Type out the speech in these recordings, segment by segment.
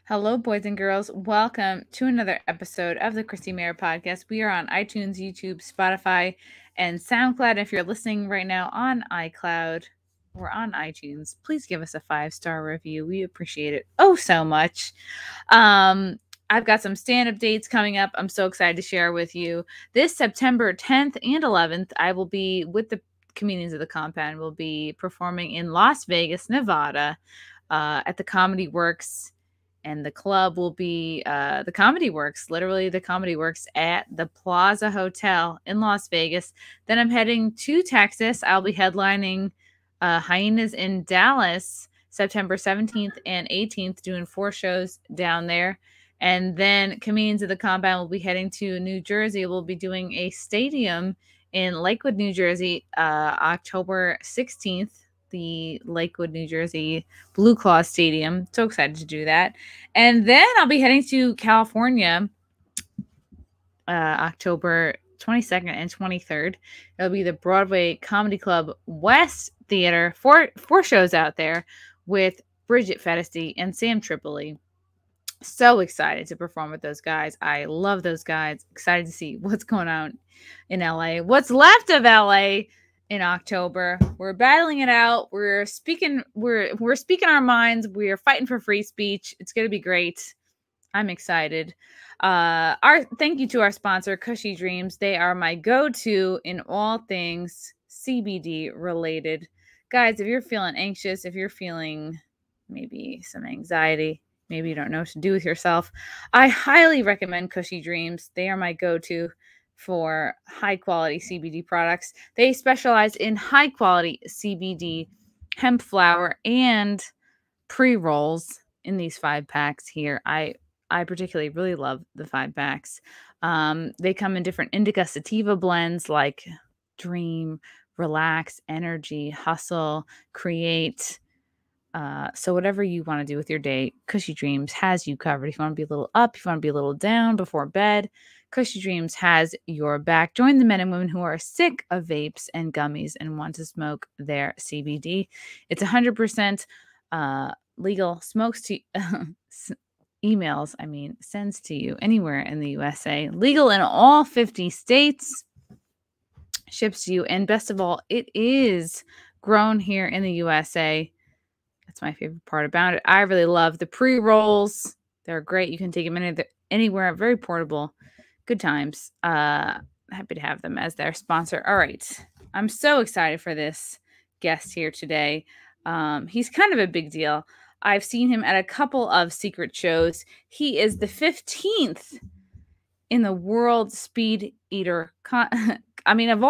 Hello, boys and girls. Welcome to another episode of the Chrissie Mayr podcast. We are on iTunes, YouTube, Spotify, and SoundCloud. If you're listening right now on iCloud or on iTunes, please give us a 5-star review. We appreciate it so much. I've got some stand-up dates coming up. I'm so excited to share with you. This September 10th and 11th, I will be with the comedians of the compound. We'll be performing in Las Vegas, Nevada, at the Comedy Works. And the club will be the Comedy Works, literally the Comedy Works at the Plaza Hotel in Las Vegas. Then I'm heading to Texas. I'll be headlining Hyenas in Dallas, September 17th and 18th, doing 4 shows down there. And then Comedians of the Compound will be heading to New Jersey. We'll be doing a stadium in Lakewood, New Jersey, October 16th. The Lakewood, New Jersey Blue Claw Stadium. So excited to do that. And then I'll be heading to California October 22nd and 23rd. It'll be the Broadway Comedy Club West Theater. Four shows out there with Bridget Fettisty and Sam Tripoli. So excited to perform with those guys. I love those guys. Excited to see what's going on in LA. What's left of LA in October. We're battling it out. We're speaking our minds. We're fighting for free speech. It's going to be great. I'm excited. Thank you to our sponsor, Cushy Dreams. They are my go-to in all things CBD related. Guys, if you're feeling anxious, if you're feeling maybe some anxiety, maybe you don't know what to do with yourself, I highly recommend Cushy Dreams. They are my go-to for high-quality CBD products. They specialize in high-quality CBD hemp flower and pre-rolls in these 5-packs here. I particularly really love the 5-packs. They come in different indica sativa blends like Dream, Relax, Energy, Hustle, Create. So whatever you want to do with your day, Cushy Dreams has you covered. If you want to be a little up, if you want to be a little down before bed, Cushy Dreams has your back. Join the men and women who are sick of vapes and gummies and want to smoke their CBD. It's 100% legal. Smokes to sends to you anywhere in the USA. Legal in all 50 states. Ships to you. And best of all, it is grown here in the USA. That's my favorite part about it. I really love the pre-rolls. They're great. You can take them anywhere. Very portable. Good times. Happy to have them as their sponsor. All right. I'm so excited for this guest here today. He's kind of a big deal. I've seen him at a couple of secret shows. He is the 15th in the world speed eater. Of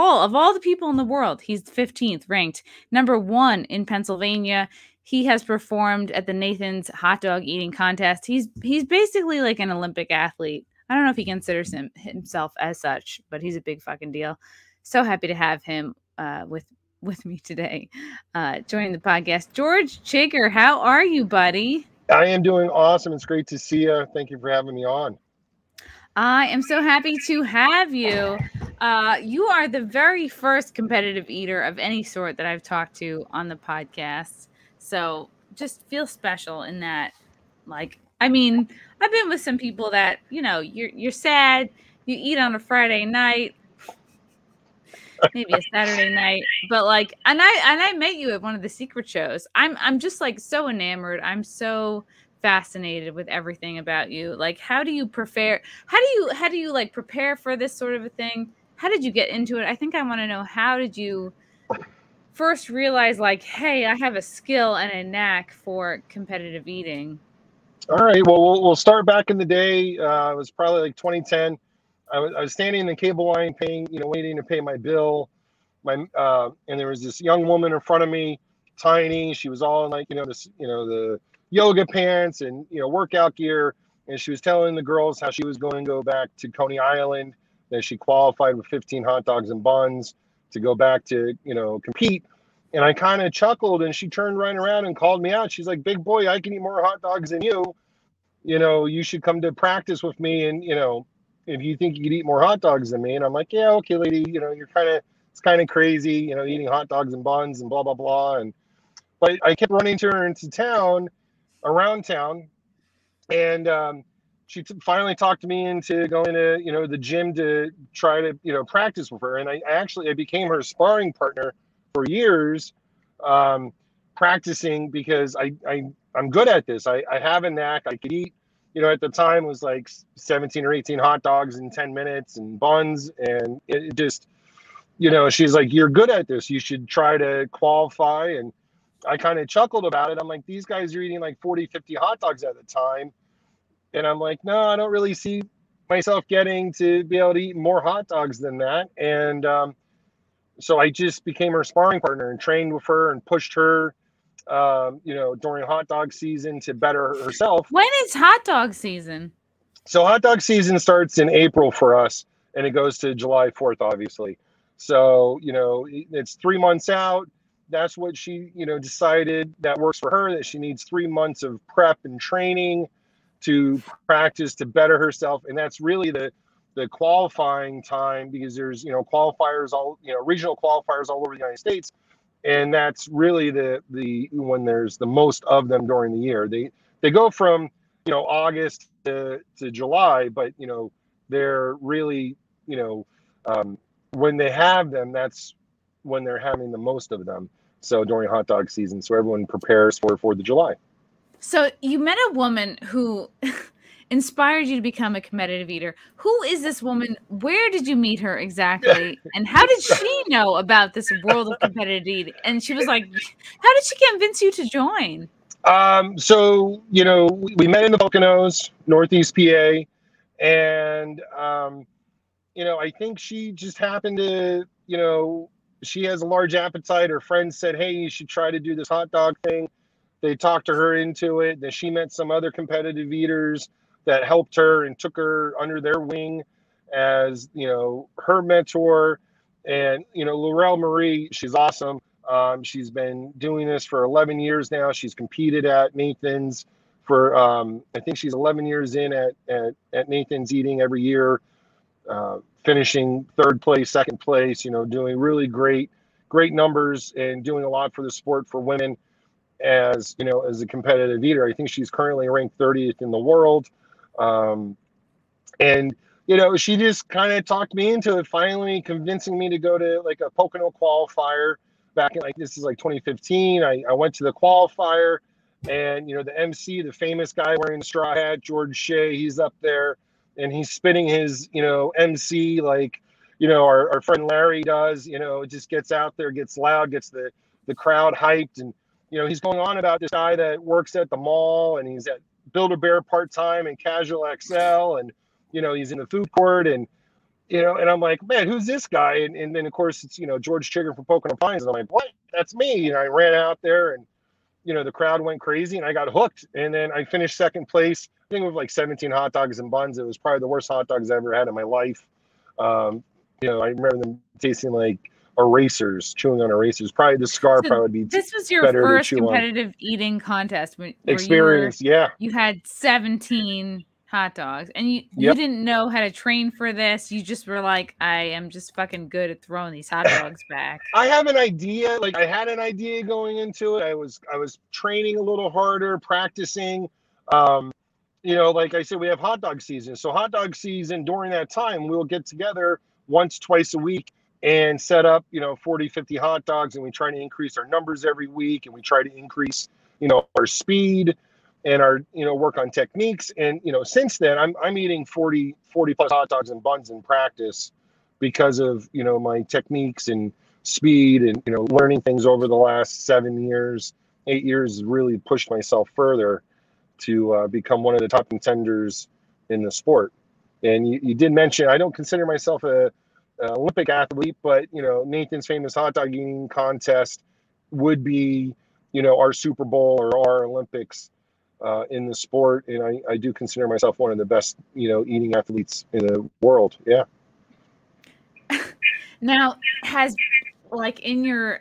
all the people in the world, he's 15th ranked. Number 1 in Pennsylvania. He has performed at the Nathan's hot dog eating contest. He's basically like an Olympic athlete. I don't know if he considers himself as such, but he's a big fucking deal. So happy to have him with me today, joining the podcast. George Chiger, how are you, buddy? I am doing awesome. It's great to see you. Thank you for having me on. I am so happy to have you. You are the very first competitive eater of any sort that I've talked to on the podcast. So just feel special in that, I've been with some people that, you're sad, you eat on a Friday night, maybe a Saturday night, but and I met you at one of the secret shows. I'm just so enamored. I'm so fascinated with everything about you. How do you prepare? How do you prepare for this sort of a thing? How did you get into it? I think I want to know, how did you first realize hey, I have a skill and a knack for competitive eating? All right. Well, we'll start back in the day. It was probably 2010. I was standing in the cable line waiting to pay my bill. And there was this young woman in front of me, tiny. She was all in the yoga pants and, workout gear. And she was telling the girls how she was going to go back to Coney Island, that she qualified with 15 hot dogs and buns to go back to, compete. And I kind of chuckled, and she turned right around and called me out. She's like, "Big boy, I can eat more hot dogs than you. You should come to practice with me. And, if you think you could eat more hot dogs than me." And I'm like, "Yeah, okay, lady, it's kind of crazy, eating hot dogs and buns and blah, blah, blah." But I kept running to her around town. And she finally talked me into going to, you know, the gym to try to, you know, practice with her. And I became her sparring partner for years, practicing because I'm good at this. I have a knack. I could eat, you know, at the time it was like 17 or 18 hot dogs in 10 minutes and buns. And it just, you know, she's like, you're good at this. You should try to qualify. And I kind of chuckled about it. I'm like, these guys are eating like 40, 50 hot dogs at the time. And I'm like, no, I don't really see myself getting to be able to eat more hot dogs than that. And so I just became her sparring partner and trained with her and pushed her, you know, during hot dog season to better herself. When is hot dog season? So hot dog season starts in April for us, and it goes to July 4th, obviously. So, you know, it's 3 months out. That's what she, you know, decided that works for her, that she needs 3 months of prep and training to practice to better herself. And that's really the qualifying time, because there's, you know, qualifiers all, you know, regional qualifiers all over the United States. And that's really the when there's the most of them during the year. They go from, you know, August to July, but, you know, they're really, you know, when they have them, that's when they're having the most of them. So during hot dog season, so everyone prepares for 4th of July. So you met a woman who inspired you to become a competitive eater. Who is this woman? Where did you meet her exactly? And how did she know about this world of competitive eating? And she was like, how did she convince you to join? So, you know, we met in the Poconos, Northeast PA. And, you know, I think she just happened to, you know, she has a large appetite. Her friends said, hey, you should try to do this hot dog thing. They talked her into it. Then she met some other competitive eaters that helped her and took her under their wing as, you know, her mentor. And, you know, Laurel Marie, she's awesome. She's been doing this for 11 years now. She's competed at Nathan's for, I think she's 11 years in at Nathan's eating every year, finishing 3rd place, 2nd place, you know, doing really great numbers and doing a lot for the sport for women. As you know, as a competitive eater, I think she's currently ranked 30th in the world. And, you know, she just kind of talked me into it, finally convincing me to go to like a Pocono qualifier back in, like, this is like 2015. I went to the qualifier, and, you know, the MC, the famous guy wearing the straw hat, George Shea, he's up there and he's spitting his, you know, MC like, you know, our friend Larry does. You know, it just gets out there, gets loud, gets the crowd hyped. And, you know, he's going on about this guy that works at the mall, and he's at Build-A-Bear part-time and Casual XL, and, you know, he's in the food court, and, you know, and I'm like, man, who's this guy? And then, of course, it's, you know, George Chiger from Pocono Pines. And I'm like, what? That's me. And I ran out there, and, you know, the crowd went crazy, and I got hooked. And then I finished 2nd place, I think, with like 17 hot dogs and buns. It was probably the worst hot dogs I ever had in my life. You know, I remember them tasting like erasers, chewing on erasers. Probably the scar So probably would be this was your better first to chew competitive eating contest where experience. you had 17 hot dogs, and you Yep. didn't know how to train for this. You just were like, I am just fucking good at throwing these hot dogs back. I have an idea. Like, I had an idea going into it. I was training a little harder, practicing. You know, like I said, we have hot dog season. So hot dog season, during that time, we'll get together once, twice a week and set up, you know, 40, 50 hot dogs. And we try to increase our numbers every week. And we try to increase, you know, our speed and our, you know, work on techniques. And, you know, since then, I'm eating 40 plus hot dogs and buns in practice because of, you know, my techniques and speed and, you know, learning things over the last 7 years, 8 years, really pushed myself further to become one of the top contenders in the sport. And you did mention, I don't consider myself an Olympic athlete, but, you know, Nathan's famous hot dog eating contest would be, you know, our Super Bowl or our Olympics in the sport. And I do consider myself one of the best, you know, eating athletes in the world. Yeah. Now, has, like, in your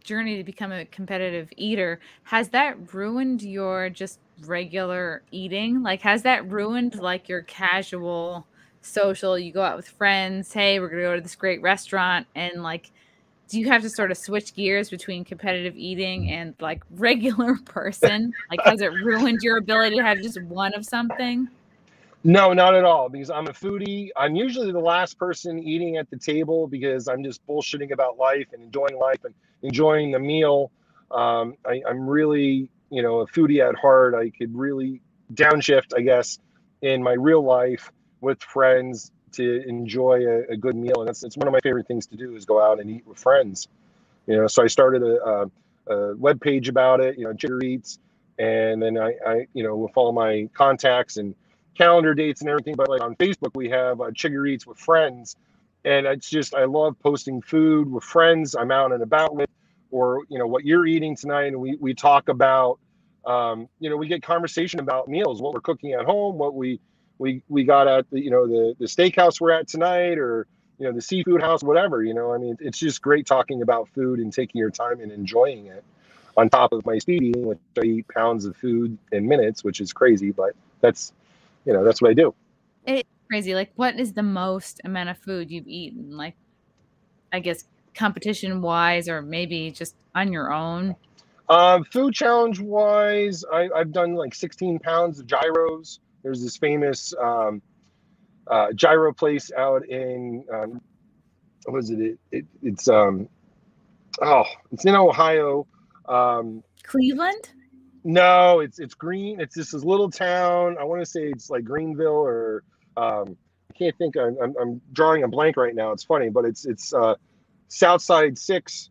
journey to become a competitive eater, has that ruined your just regular eating? Like, has that ruined like your casual social? You go out with friends, hey, we're gonna go to this great restaurant, and like, do you have to sort of switch gears between competitive eating and like regular person? Like, has it ruined your ability to have just one of something? No, not at all, because I'm a foodie. I'm usually the last person eating at the table because I'm just bullshitting about life and enjoying the meal. I'm really, a foodie at heart. I could really downshift, I guess, in my real life with friends to enjoy a good meal. And it's one of my favorite things to do is go out and eat with friends. So I started a web page about it, Chiger Eats, and then I will follow my contacts and calendar dates and everything. But like on Facebook, we have Chiger Eats with friends, and it's just, I love posting food with friends I'm out and about with, or what you're eating tonight, and we talk about we get conversation about meals, what we're cooking at home, what we got at the steakhouse we're at tonight, or the seafood house, whatever. It's just great talking about food and taking your time and enjoying it, on top of my speed eating, which I eat pounds of food in minutes, which is crazy, but that's what I do. It's crazy. Like, what is the most amount of food you've eaten? Like, I guess competition wise, or maybe just on your own? Food challenge wise, I've done like 16 pounds of gyros. There's this famous gyro place out in what is it? It's in Ohio. Cleveland? No, it's green. It's just this little town. I want to say it's like Greenville, or I can't think. I'm drawing a blank right now. It's funny, but it's Southside 6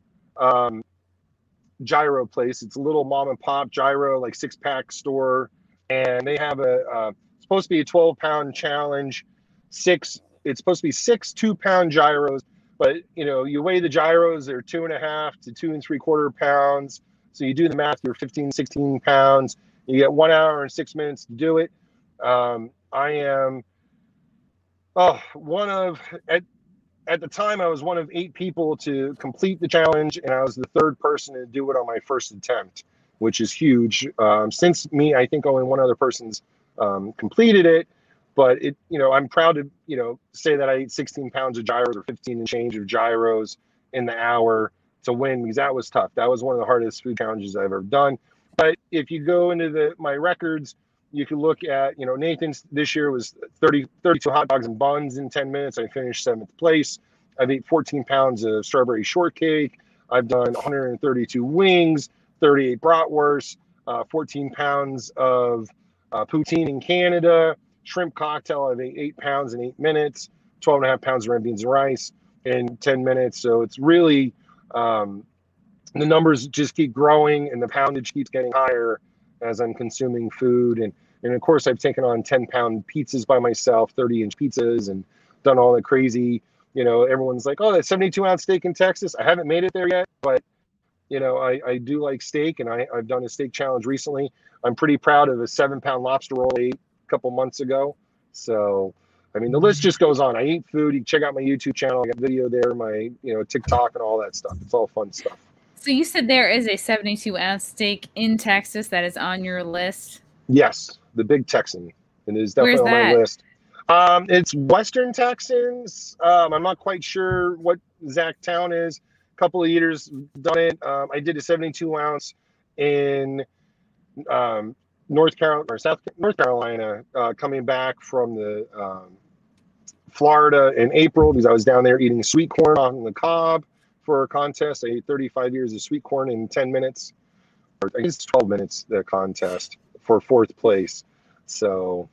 gyro place. It's a little mom and pop gyro, like 6-pack store, and they have it's supposed to be a 12-pound challenge. It's supposed to be 6 2-pound gyros, but you weigh the gyros, they're 2.5 to 2 3/4 pounds. So you do the math, you're 15, 16 pounds. You get 1 hour and 6 minutes to do it. I am at the time, I was one of 8 people to complete the challenge, and I was the 3rd person to do it on my first attempt, which is huge. Since me, I think only one other person's completed it, but I'm proud to say that I ate 16 pounds of gyros, or 15 and change of gyros in the hour to win, because that was tough. That was one of the hardest food challenges I've ever done. But if you go into my records, you can look at, Nathan's this year was 32 hot dogs and buns in 10 minutes. I finished 7th place. I've ate 14 pounds of strawberry shortcake. I've done 132 wings, 38 bratwursts, 14 pounds of poutine in Canada, shrimp cocktail. I've ate 8 pounds in 8 minutes, 12.5 pounds of red beans and rice in 10 minutes. So it's really, the numbers just keep growing, and the poundage keeps getting higher as I'm consuming food. And of course, I've taken on 10-pound pizzas by myself, 30-inch pizzas, and done all the crazy, everyone's like, oh, that 72-ounce steak in Texas. I haven't made it there yet, but, I do like steak, and I've done a steak challenge recently. I'm pretty proud of a 7-pound lobster roll I ate a couple months ago. So, the list just goes on. I eat food. You can check out my YouTube channel. I got video there, my, TikTok and all that stuff. It's all fun stuff. So you said there is a 72-ounce steak in Texas that is on your list? Yes, the Big Texan. It is definitely on my list. It's Western Texans. I'm not quite sure what exact town is. A couple of eaters done it. I did a 72-ounce in North Carolina, coming back from the Florida in April, because I was down there eating sweet corn on the cob for a contest. I ate 35 years of sweet corn in 10 minutes. Or I guess 12 minutes, the contest, for 4th place. So,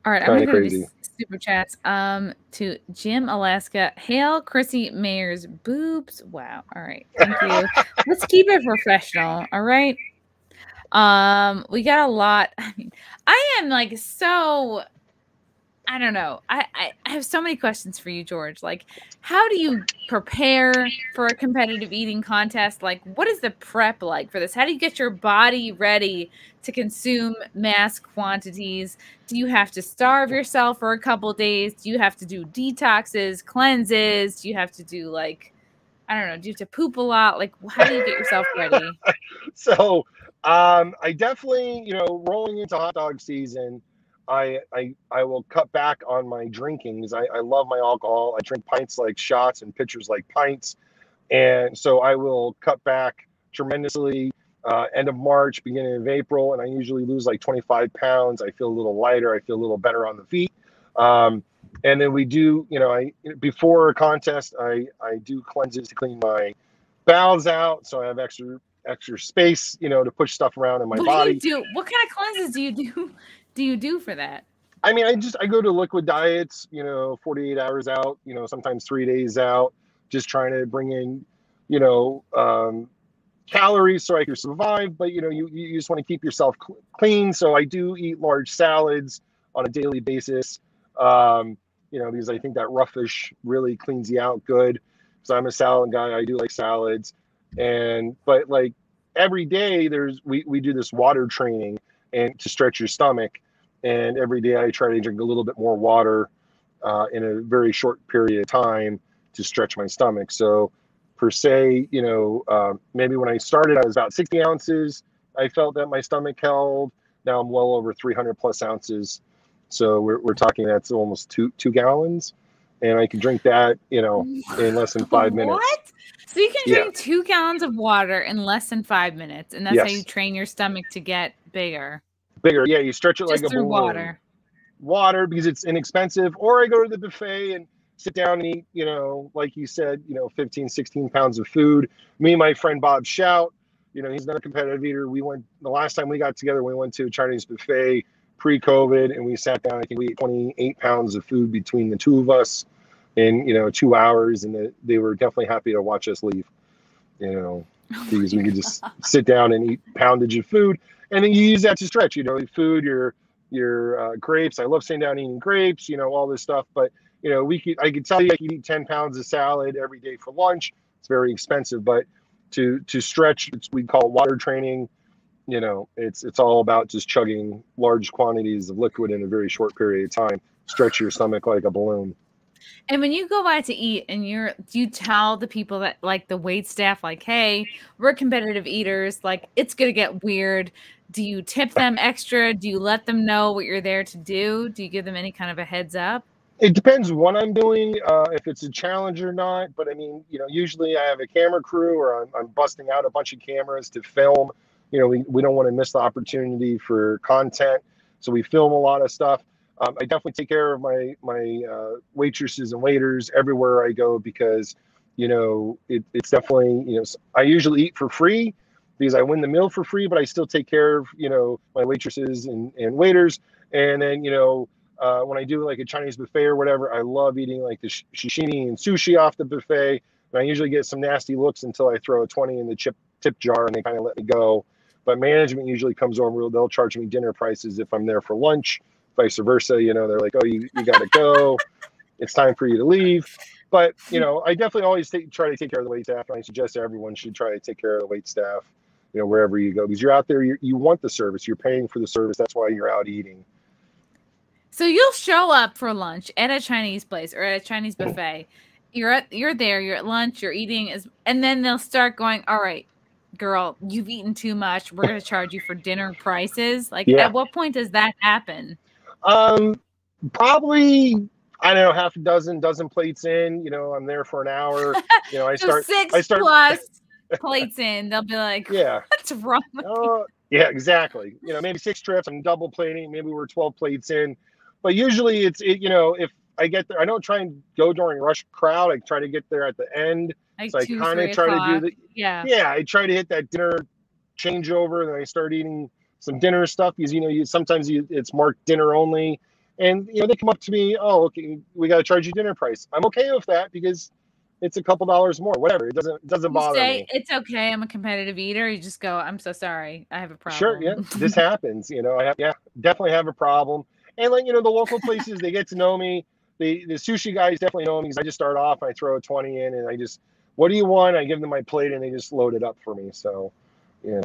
all right, I'm going to go to these super chats. To Jim Alaska. Hail Chrissie Mayr's boobs. Wow. All right. Thank you. Let's keep it professional. All right. We got a lot. I am like so... I don't know. I have so many questions for you, George. Like, how do you prepare for a competitive eating contest? Like, what is the prep like for this? How do you get your body ready to consume mass quantities? Do you have to starve yourself for a couple days? Do you have to do detoxes, cleanses? Do you have to do like, I don't know, do you have to poop a lot? Like, how do you get yourself ready? So, I definitely, rolling into hot dog season, I will cut back on my drinking because I love my alcohol. I drink pints like shots and pitchers like pints. And so I will cut back tremendously end of March, beginning of April. And I usually lose like 25 pounds. I feel a little lighter. I feel a little better on the feet. And then we do, before a contest, I do cleanses to clean my bowels out. So I have extra space, to push stuff around in my body. What do you do? What kind of cleanses do you do for that? I mean, I go to liquid diets, 48 hours out, sometimes 3 days out, just trying to bring in, calories so I can survive. But, you just want to keep yourself clean. So I do eat large salads on a daily basis, because I think that roughish really cleans you out good. So I'm a salad guy. I do like salads. But like every day we do this water training and to stretch your stomach. And every day I try to drink a little bit more water in a very short period of time to stretch my stomach. So per se, maybe when I started, I was about 60 ounces. I felt that my stomach held. Now I'm well over 300 plus ounces. So we're talking that's almost two gallons. And I can drink that, in less than 5 minutes. What? So you can drink 2 gallons of water in less than 5 minutes. And that's how you train your stomach to get bigger. Yeah, you stretch it just like a balloon. Water because it's inexpensive. Or I go to the buffet and sit down and eat, like you said, 15, 16 pounds of food. Me and my friend Bob Shout, he's not a competitive eater. The last time we got together, we went to a Chinese buffet pre-COVID and we sat down. I think we ate 28 pounds of food between the two of us in, 2 hours. And they were definitely happy to watch us leave, because we could just sit down and eat poundage of food. And then you use that to stretch, food, your grapes. I love sitting down eating grapes, all this stuff. But, I could tell you I could eat 10 pounds of salad every day for lunch. It's very expensive. But to stretch, we call it water training. It's all about just chugging large quantities of liquid in a very short period of time. Stretch your stomach like a balloon. And when you go out to eat and do you tell the people that like the wait staff, like, hey, we're competitive eaters, like it's going to get weird. Do you tip them extra? Do you let them know what you're there to do? Do you give them any kind of a heads up? It depends what I'm doing, if it's a challenge or not. But I mean, usually I have a camera crew or I'm busting out a bunch of cameras to film. We don't want to miss the opportunity for content. So we film a lot of stuff. I definitely take care of my waitresses and waiters everywhere I go because, it's definitely, I usually eat for free because I win the meal for free, but I still take care of, my waitresses and waiters. And then, when I do like a Chinese buffet or whatever, I love eating like the sashimi and sushi off the buffet. And I usually get some nasty looks until I throw a 20 in the tip jar and they kind of let me go. But management usually comes over. They'll charge me dinner prices if I'm there for lunch. Vice versa, they're like, oh, you got to go. It's time for you to leave. But, I definitely always try to take care of the wait staff. And I suggest everyone should try to take care of the wait staff, wherever you go. Because you're out there, you want the service. You're paying for the service. That's why you're out eating. So you'll show up for lunch at a Chinese place or at a Chinese buffet. You're there, you're at lunch, you're eating, and then they'll start going, all right, girl, you've eaten too much. We're going to charge you for dinner prices. Like, at what point does that happen? Probably, I don't know, half a dozen plates in. I'm there for an hour. I start six plus plates in. They'll be like, what's wrong with you? Yeah, exactly. Maybe 6 trips. I'm double plating. Maybe we're 12 plates in. But usually if I get there, I don't try and go during rush crowd. I try to get there at the end. Like so I kind of try to do I try to hit that dinner changeover, and then I start eating some dinner stuff because sometimes it's marked dinner only, and they come up to me, oh, okay, we got to charge you dinner price. I'm okay with that because it's a couple dollars more, whatever. It doesn't bother me. It's okay. I'm a competitive eater. You just go, I'm so sorry. I have a problem. Sure, yeah, this happens. I definitely have a problem. And like, the local places, they get to know me. The sushi guys definitely know me because I just start off, I throw a 20 in and I just, what do you want? I give them my plate and they just load it up for me. So, you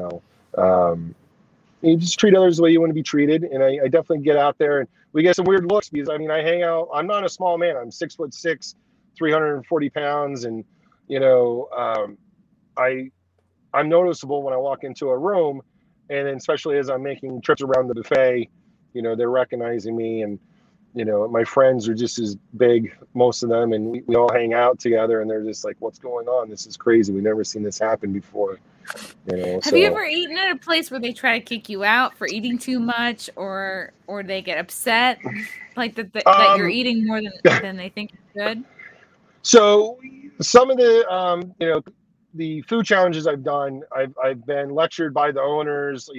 just treat others the way you want to be treated. And I definitely get out there and we get some weird looks because I hang out. I'm not a small man. I'm 6'6", 340 pounds. And, I'm noticeable when I walk into a room, and then especially as I'm making trips around the buffet, they're recognizing me, and my friends are just as big, most of them, and we all hang out together, and they're just like, what's going on? This is crazy. We've never seen this happen before. Have you ever eaten at a place where they try to kick you out for eating too much, or they get upset like that you're eating more than they think is good? So some of the the food challenges I've done, I've been lectured by the owners.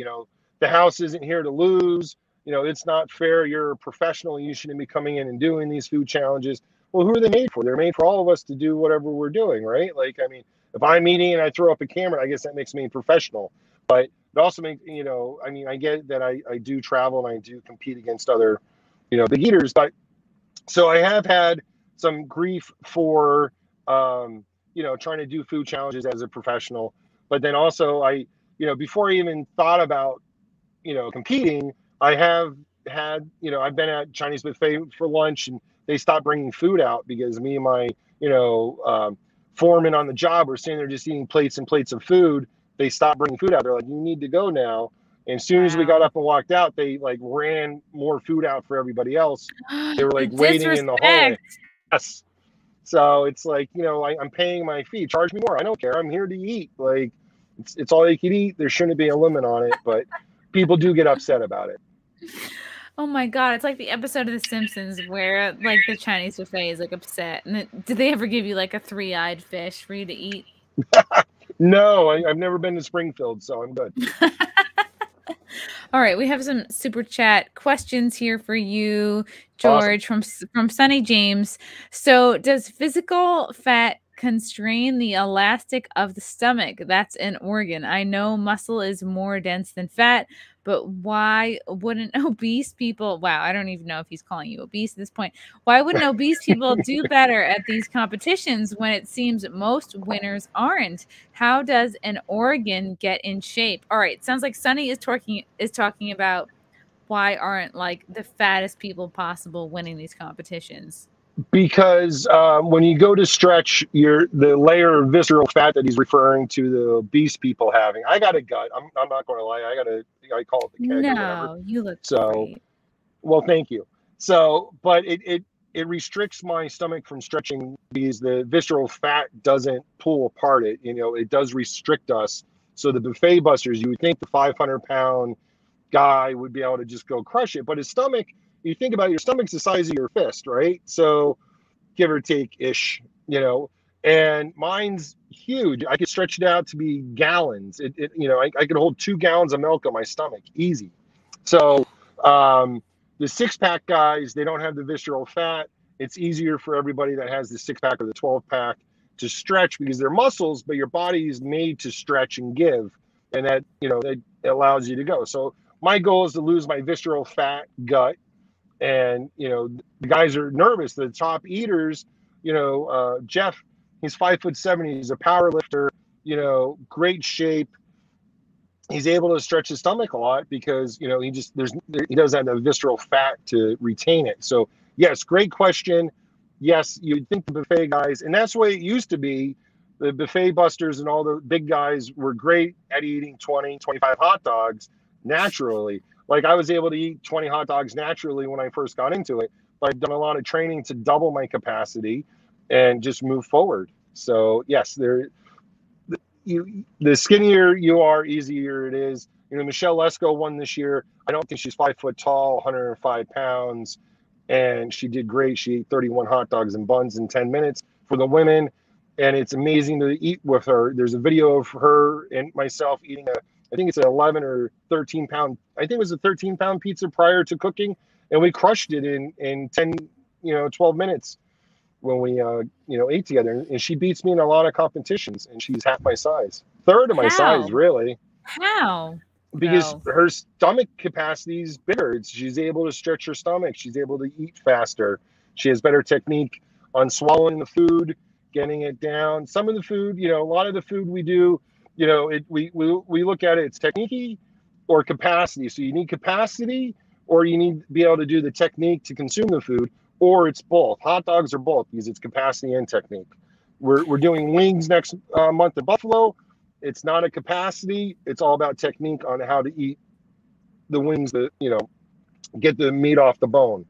The house isn't here to lose. It's not fair. You're a professional. You shouldn't be coming in and doing these food challenges. Well, who are they made for? They're made for all of us to do whatever we're doing, right? Like, I mean, if I'm eating and I throw up a camera, I guess that makes me professional. But it also makes, I mean, I get that I do travel and I do compete against other, big eaters. But so I have had some grief for, trying to do food challenges as a professional. But then also before I even thought about, competing, I have had, I've been at Chinese buffet for lunch, and they stopped bringing food out because me and my, foreman on the job were sitting there just eating plates and plates of food. They stopped bringing food out. They're like, you need to go now. And as soon as we got up and walked out, they like ran more food out for everybody else. They were like waiting in the hallway. Yes. So it's like, I'm paying my fee. Charge me more. I don't care. I'm here to eat. Like, it's all you can eat. There shouldn't be a limit on it, but people do get upset about it. Oh my God. It's like the episode of The Simpsons where like the Chinese buffet is like upset. And did they ever give you like a 3-eyed fish for you to eat? No, I've never been to Springfield, so I'm good. All right, we have some super chat questions here for you, George, awesome. from Sunny James. So, does physical fat constrain the elastic of the stomach? That's an organ. I know muscle is more dense than fat, but why wouldn't obese people? Wow, I don't even know if he's calling you obese at this point. Why wouldn't obese people do better at these competitions when it seems most winners aren't? How does an organ get in shape? All right, sounds like Sunny is talking about why aren't like the fattest people possible winning these competitions? Because when you go to stretch, the layer of visceral fat that he's referring to the obese people having. I got a gut. I'm not going to lie. I call it the keg or whatever. You look great. Well, thank you. So, but it restricts my stomach from stretching because the visceral fat doesn't pull apart it. It does restrict us. So the buffet busters, you would think the 500-pound guy would be able to just go crush it, but his stomach. You think about your stomach's the size of your fist, right? So give or take ish, and mine's huge. I could stretch it out to be gallons. I could hold 2 gallons of milk on my stomach, easy. So the 6-pack guys, they don't have the visceral fat. It's easier for everybody that has the 6-pack or the 12-pack to stretch because they're muscles, but your body is made to stretch and give. And that, it allows you to go. So my goal is to lose my visceral fat gut. And, the guys are nervous. The top eaters, Jeff, he's 5'7". He's a power lifter, great shape. He's able to stretch his stomach a lot because, he doesn't have the visceral fat to retain it. So, yes, great question. Yes, you'd think the buffet guys, and that's the way it used to be. The buffet busters and all the big guys were great at eating 20, 25 hot dogs naturally. Like I was able to eat 20 hot dogs naturally when I first got into it, but I've done a lot of training to double my capacity and just move forward. So yes, the skinnier you are, easier it is. Michelle Lesko won this year. I don't think she's 5 foot tall, 105 pounds, and she did great. She ate 31 hot dogs and buns in 10 minutes for the women, and it's amazing to eat with her. There's a video of her and myself eating I think it's an 11 or 13 pound. I think it was a 13-pound pizza prior to cooking, and we crushed it in 10, 12 minutes when we, ate together. And she beats me in a lot of competitions, and she's half my size, third of my size, really. How? Because her stomach capacity is bigger. She's able to stretch her stomach. She's able to eat faster. She has better technique on swallowing the food, getting it down. Some of the food, a lot of the food we do. We look at it, it's technique or capacity. So you need capacity or you need to be able to do the technique to consume the food, or it's both. Hot dogs are both because it's capacity and technique. We're doing wings next month at Buffalo. It's not a capacity. It's all about technique on how to eat the wings that, get the meat off the bone.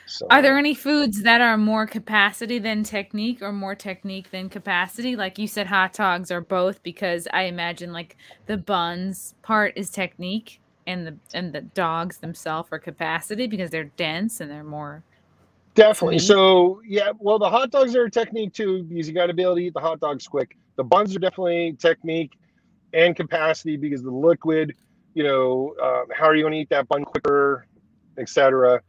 So, are there any foods that are more capacity than technique, or more technique than capacity? Like you said, hot dogs are both, because I imagine like the buns part is technique, and the dogs themselves are capacity because they're dense and they're more. definitely. Meat. So yeah, well, the hot dogs are a technique too, because you got to be able to eat the hot dogs quick. The buns are definitely technique and capacity, because the liquid, how are you going to eat that bun quicker, etc.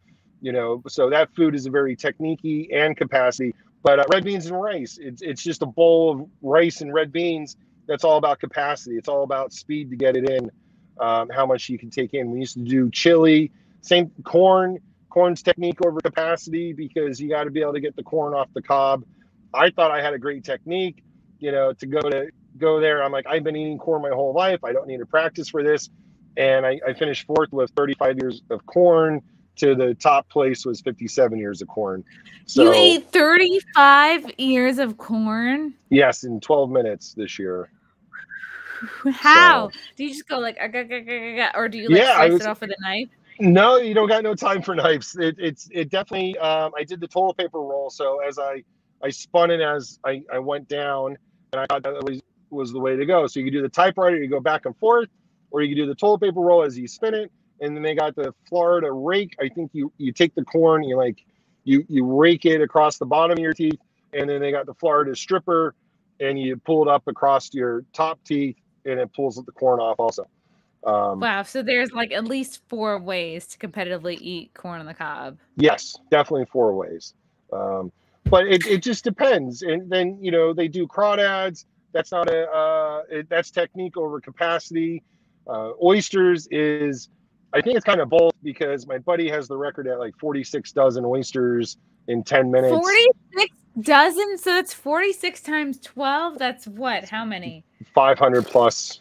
So that food is a very technique and capacity. But red beans and rice, it's just a bowl of rice and red beans. That's all about capacity. It's all about speed to get it in, how much you can take in. We used to do chili, same corn. Corn's technique over capacity, because you got to be able to get the corn off the cob. I thought I had a great technique, to go there. I'm like, I've been eating corn my whole life. I don't need to practice for this. And I finished fourth with 35 years of corn. To the top place was 57 years of corn. So you ate 35 years of corn? Yes, in 12 minutes this year. How? Do you just go like, or do you like slice it off with a knife? No, you don't got no time for knives. It definitely. I did the toilet paper roll. So as I spun it as I went down, and I thought that was the way to go. So you could do the typewriter, you go back and forth, or you could do the toilet paper roll as you spin it. And then they got the Florida rake. I think you take the corn, you rake it across the bottom of your teeth, and then they got the Florida stripper, and you pull it up across your top teeth, and it pulls the corn off also. Wow, so there's like at least 4 ways to competitively eat corn on the cob. Yes, definitely 4 ways. But it just depends. And then, they do crawdads. That's not that's technique over capacity. Oysters is, I think it's kind of both, because my buddy has the record at like 46 dozen oysters in 10 minutes. 46 dozen? So that's 46 times 12? That's what? How many? 500 plus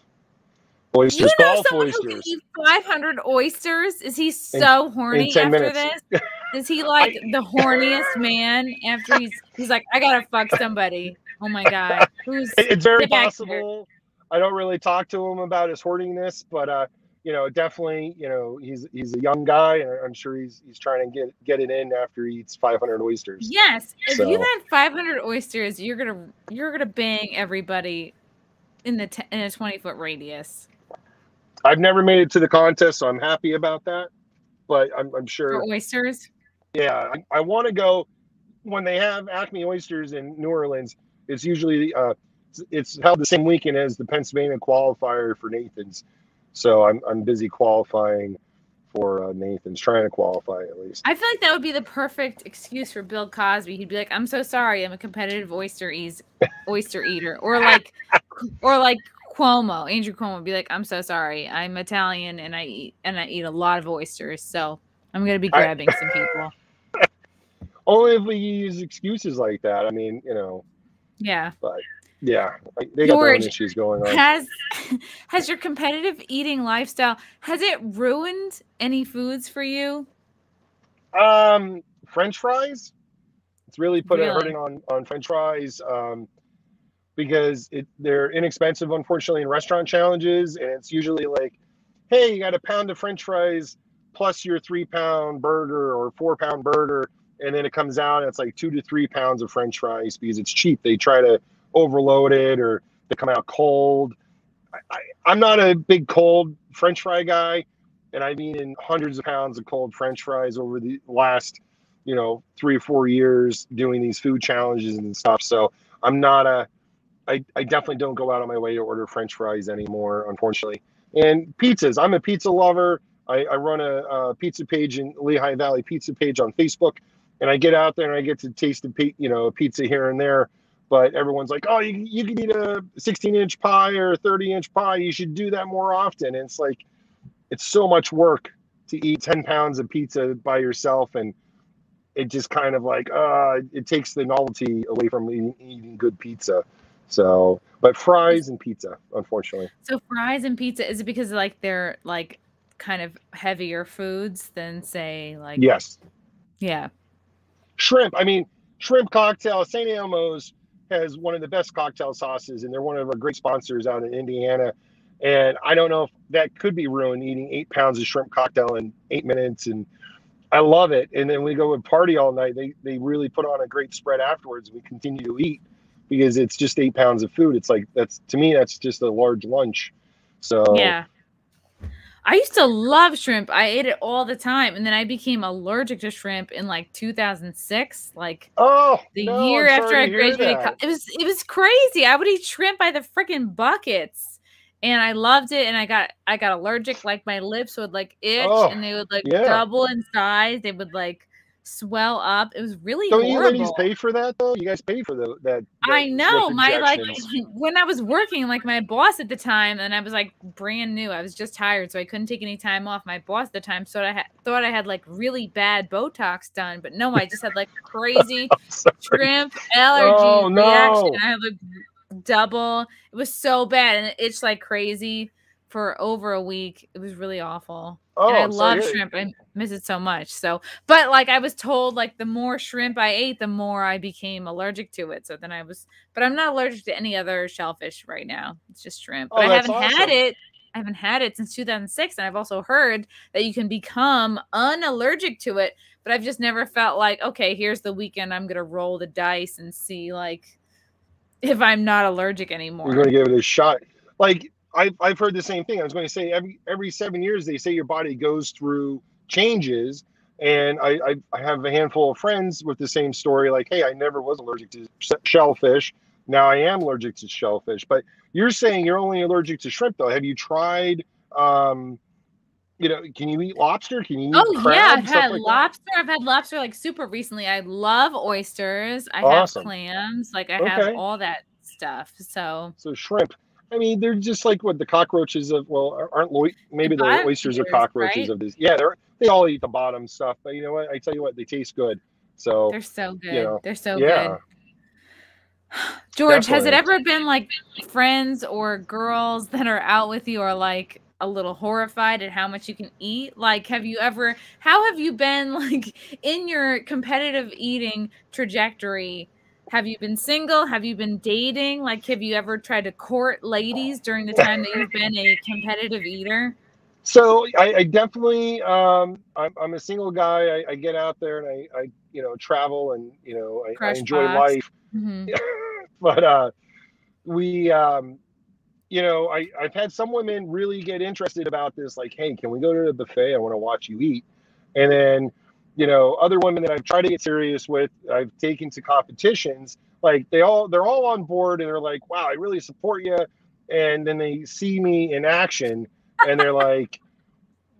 oysters. You know Golf someone oysters. who can eat 500 oysters? Is he so horny after minutes. this? Is he like the horniest man after he's like, I gotta fuck somebody? Oh my God. It's very possible. I don't really talk to him about his horniness, but definitely, he's a young guy, and I'm sure he's trying to get it in after he eats 500 oysters. Yes, if you've had 500 oysters, you're gonna bang everybody in a 20-foot radius. I've never made it to the contest, so I'm happy about that. But I'm sure for oysters. Yeah, I want to go when they have Acme Oysters in New Orleans. It's usually it's held the same weekend as the Pennsylvania qualifier for Nathan's. So I'm busy qualifying for Nathan's, trying to qualify at least. I feel like that would be the perfect excuse for Bill Cosby. He'd be like, "I'm so sorry, I'm a competitive oyster eater," or like Cuomo, Andrew Cuomo would be like, "I'm so sorry, I'm Italian and I eat a lot of oysters, so I'm gonna be grabbing some people." Only if we use excuses like that. I mean, Yeah. But yeah, they got their own issues going on. Has your competitive eating lifestyle, has it ruined any foods for you? French fries. It's really put a hurting on French fries, because they're inexpensive, unfortunately, in restaurant challenges, and it's usually like, hey, you got a pound of French fries plus your 3-pound burger or 4-pound burger, and then it comes out and it's like 2 to 3 pounds of French fries because it's cheap. They try to overload it, or they come out cold. I'm not a big cold French fry guy, and I've eaten hundreds of pounds of cold French fries over the last 3 or 4 years doing these food challenges and stuff. So I'm not I definitely don't go out of my way to order French fries anymore, unfortunately. And pizzas, I'm a pizza lover. I run a pizza page in Lehigh Valley Pizza page on Facebook, and I get out there and I get to taste a pizza here and there. But everyone's like, oh, you can eat a 16-inch pie or a 30-inch pie. You should do that more often. And it's like, it's so much work to eat 10 pounds of pizza by yourself. And it just kind of like, it takes the novelty away from eating good pizza. So, but fries and pizza, unfortunately. So fries and pizza, is it because like they're like kind of heavier foods than say like? Yes. Yeah. Shrimp. I mean, shrimp cocktail. St. Elmo's has one of the best cocktail sauces, and they're one of our great sponsors out in Indiana. And I don't know if that could be ruined, eating 8 pounds of shrimp cocktail in 8 minutes. And I love it. And then we go and party all night. They really put on a great spread afterwards. We continue to eat because it's just 8 pounds of food. It's like, to me, that's just a large lunch. So yeah. I used to love shrimp. I ate it all the time. And then I became allergic to shrimp in like 2006. Like year after I graduated. It was crazy. I would eat shrimp by the freaking buckets. And I loved it. And I got allergic. Like my lips would like itch and they would like double in size. They would like swell up. It was really horrible. Don't you ladies pay for that though? You guys pay for that I know. My when I was working, like my boss at the time, and I was like brand new. I was just hired, so I couldn't take any time off. My boss at the time thought I had like really bad Botox done, but no, I just had like crazy shrimp allergy reaction. I had like double. It was so bad, and it itched like crazy for over a week. It was really awful. And I love shrimp. I miss it so much. So, but like I was told, like the more shrimp I ate, the more I became allergic to it. So then but I'm not allergic to any other shellfish right now. It's just shrimp. But I haven't had it. I haven't had it since 2006. And I've also heard that you can become unallergic to it. But I've just never felt like, okay, here's the weekend. I'm going to roll the dice and see like if I'm not allergic anymore. You're going to give it a shot. Like, I've heard the same thing. I was going to say every 7 years they say your body goes through changes, and I have a handful of friends with the same story. Like, hey, I never was allergic to shellfish. Now I am allergic to shellfish. But you're saying you're only allergic to shrimp, though. Have you tried? Can you eat lobster? Can you eat crab? Yeah, I've had lobster. I've had lobster like super recently. I love oysters. I have clams. Like I have all that stuff. So shrimp. I mean, they're just like what the cockroaches of, maybe the oysters are cockroaches of this. Yeah, they all eat the bottom stuff, but you know what? I tell you what, they taste good. So they're so good. They're so good. George, has it ever been like friends or girls that are out with you are like a little horrified at how much you can eat? Like, how have you been like in your competitive eating trajectory? Have you been single? Have you been dating? Like, have you ever tried to court ladies during the time that you've been a competitive eater? So I definitely, I'm a single guy. I get out there and I travel and, I enjoy life. Mm-hmm. But I've had some women really get interested about this. Like, hey, can we go to the buffet? I want to watch you eat. And then, other women that I've tried to get serious with, I've taken to competitions, like they're all on board and they're like, wow, I really support you. And then they see me in action and they're like,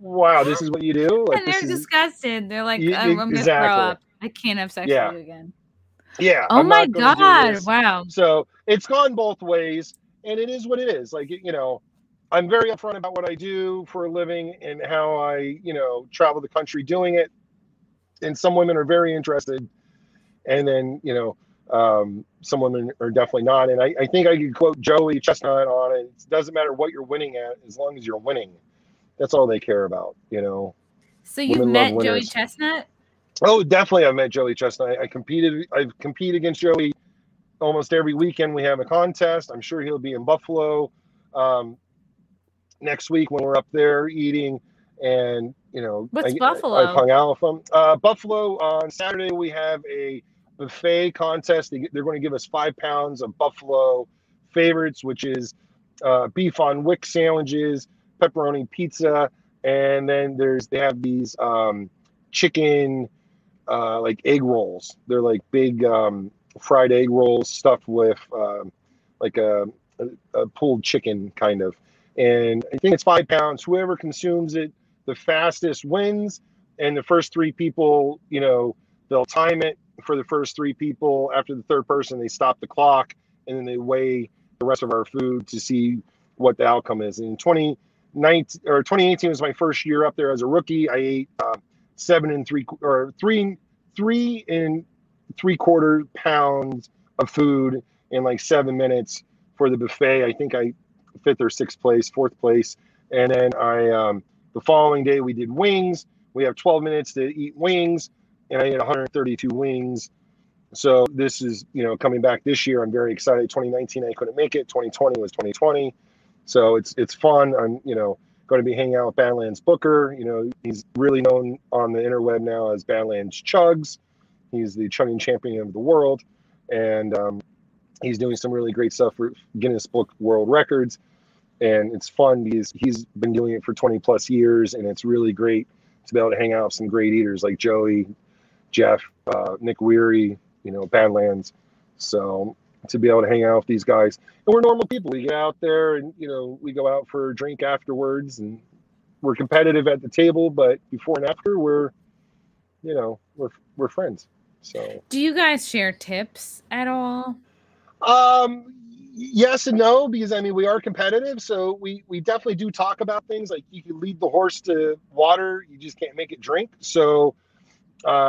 wow, this is what you do? Like, and they're disgusted. They're like, I'm going to throw up. I can't have sex with you again. Yeah. Oh my God. Wow. So it's gone both ways and it is what it is. Like, I'm very upfront about what I do for a living and how I, travel the country doing it. And some women are very interested. And then, some women are definitely not. And I think I could quote Joey Chestnut on it. It doesn't matter what you're winning at, as long as you're winning. That's all they care about, So you've met Joey Chestnut? Oh, definitely. I've met Joey Chestnut. I've competed against Joey almost every weekend. We have a contest. I'm sure he'll be in Buffalo next week when we're up there eating. And, what's Buffalo? I've hung out with them. Buffalo, on Saturday, we have a buffet contest. They're going to give us 5 pounds of Buffalo favorites, which is beef on wick sandwiches, pepperoni pizza, and then they have these chicken like egg rolls. They're like big fried egg rolls stuffed with like a pulled chicken kind of. And I think it's 5 pounds. Whoever consumes it the fastest wins. And the first 3 people, they'll time it for the first 3 people. After the third person, they stop the clock and then they weigh the rest of our food to see what the outcome is. And 2018 was my first year up there as a rookie. I ate 3 3/4 pounds of food in like 7 minutes for the buffet. I think I 5th or 6th place, 4th place. And then the following day we did wings. We have 12 minutes to eat wings, and I ate 132 wings. So this is, coming back this year. I'm very excited. 2019, I couldn't make it. 2020 was 2020. So it's fun. I'm, going to be hanging out with Badlands Booker. He's really known on the interweb now as Badlands Chugs. He's the chugging champion of the world. And he's doing some really great stuff for Guinness Book World Records. And it's fun because he's been doing it for 20 plus years. And it's really great to be able to hang out with some great eaters like Joey, Jeff, Nick Weary, Badlands. So to be able to hang out with these guys. And we're normal people. We get out there and, we go out for a drink afterwards, and we're competitive at the table, but before and after we're friends. So do you guys share tips at all? Yes and no, because we are competitive. So we definitely do talk about things like you can lead the horse to water. You just can't make it drink. So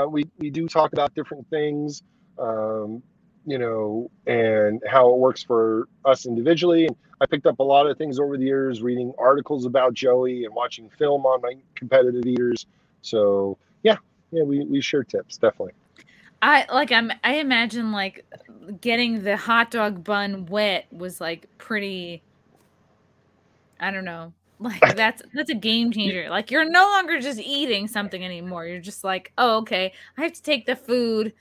we do talk about different things, and how it works for us individually. And I picked up a lot of things over the years, reading articles about Joey and watching film on my competitive eaters. So yeah, we share tips, definitely. I imagine like getting the hot dog bun wet was like pretty, I don't know. Like that's a game changer. Like you're no longer just eating something anymore. You're just like, oh, okay, I have to take the food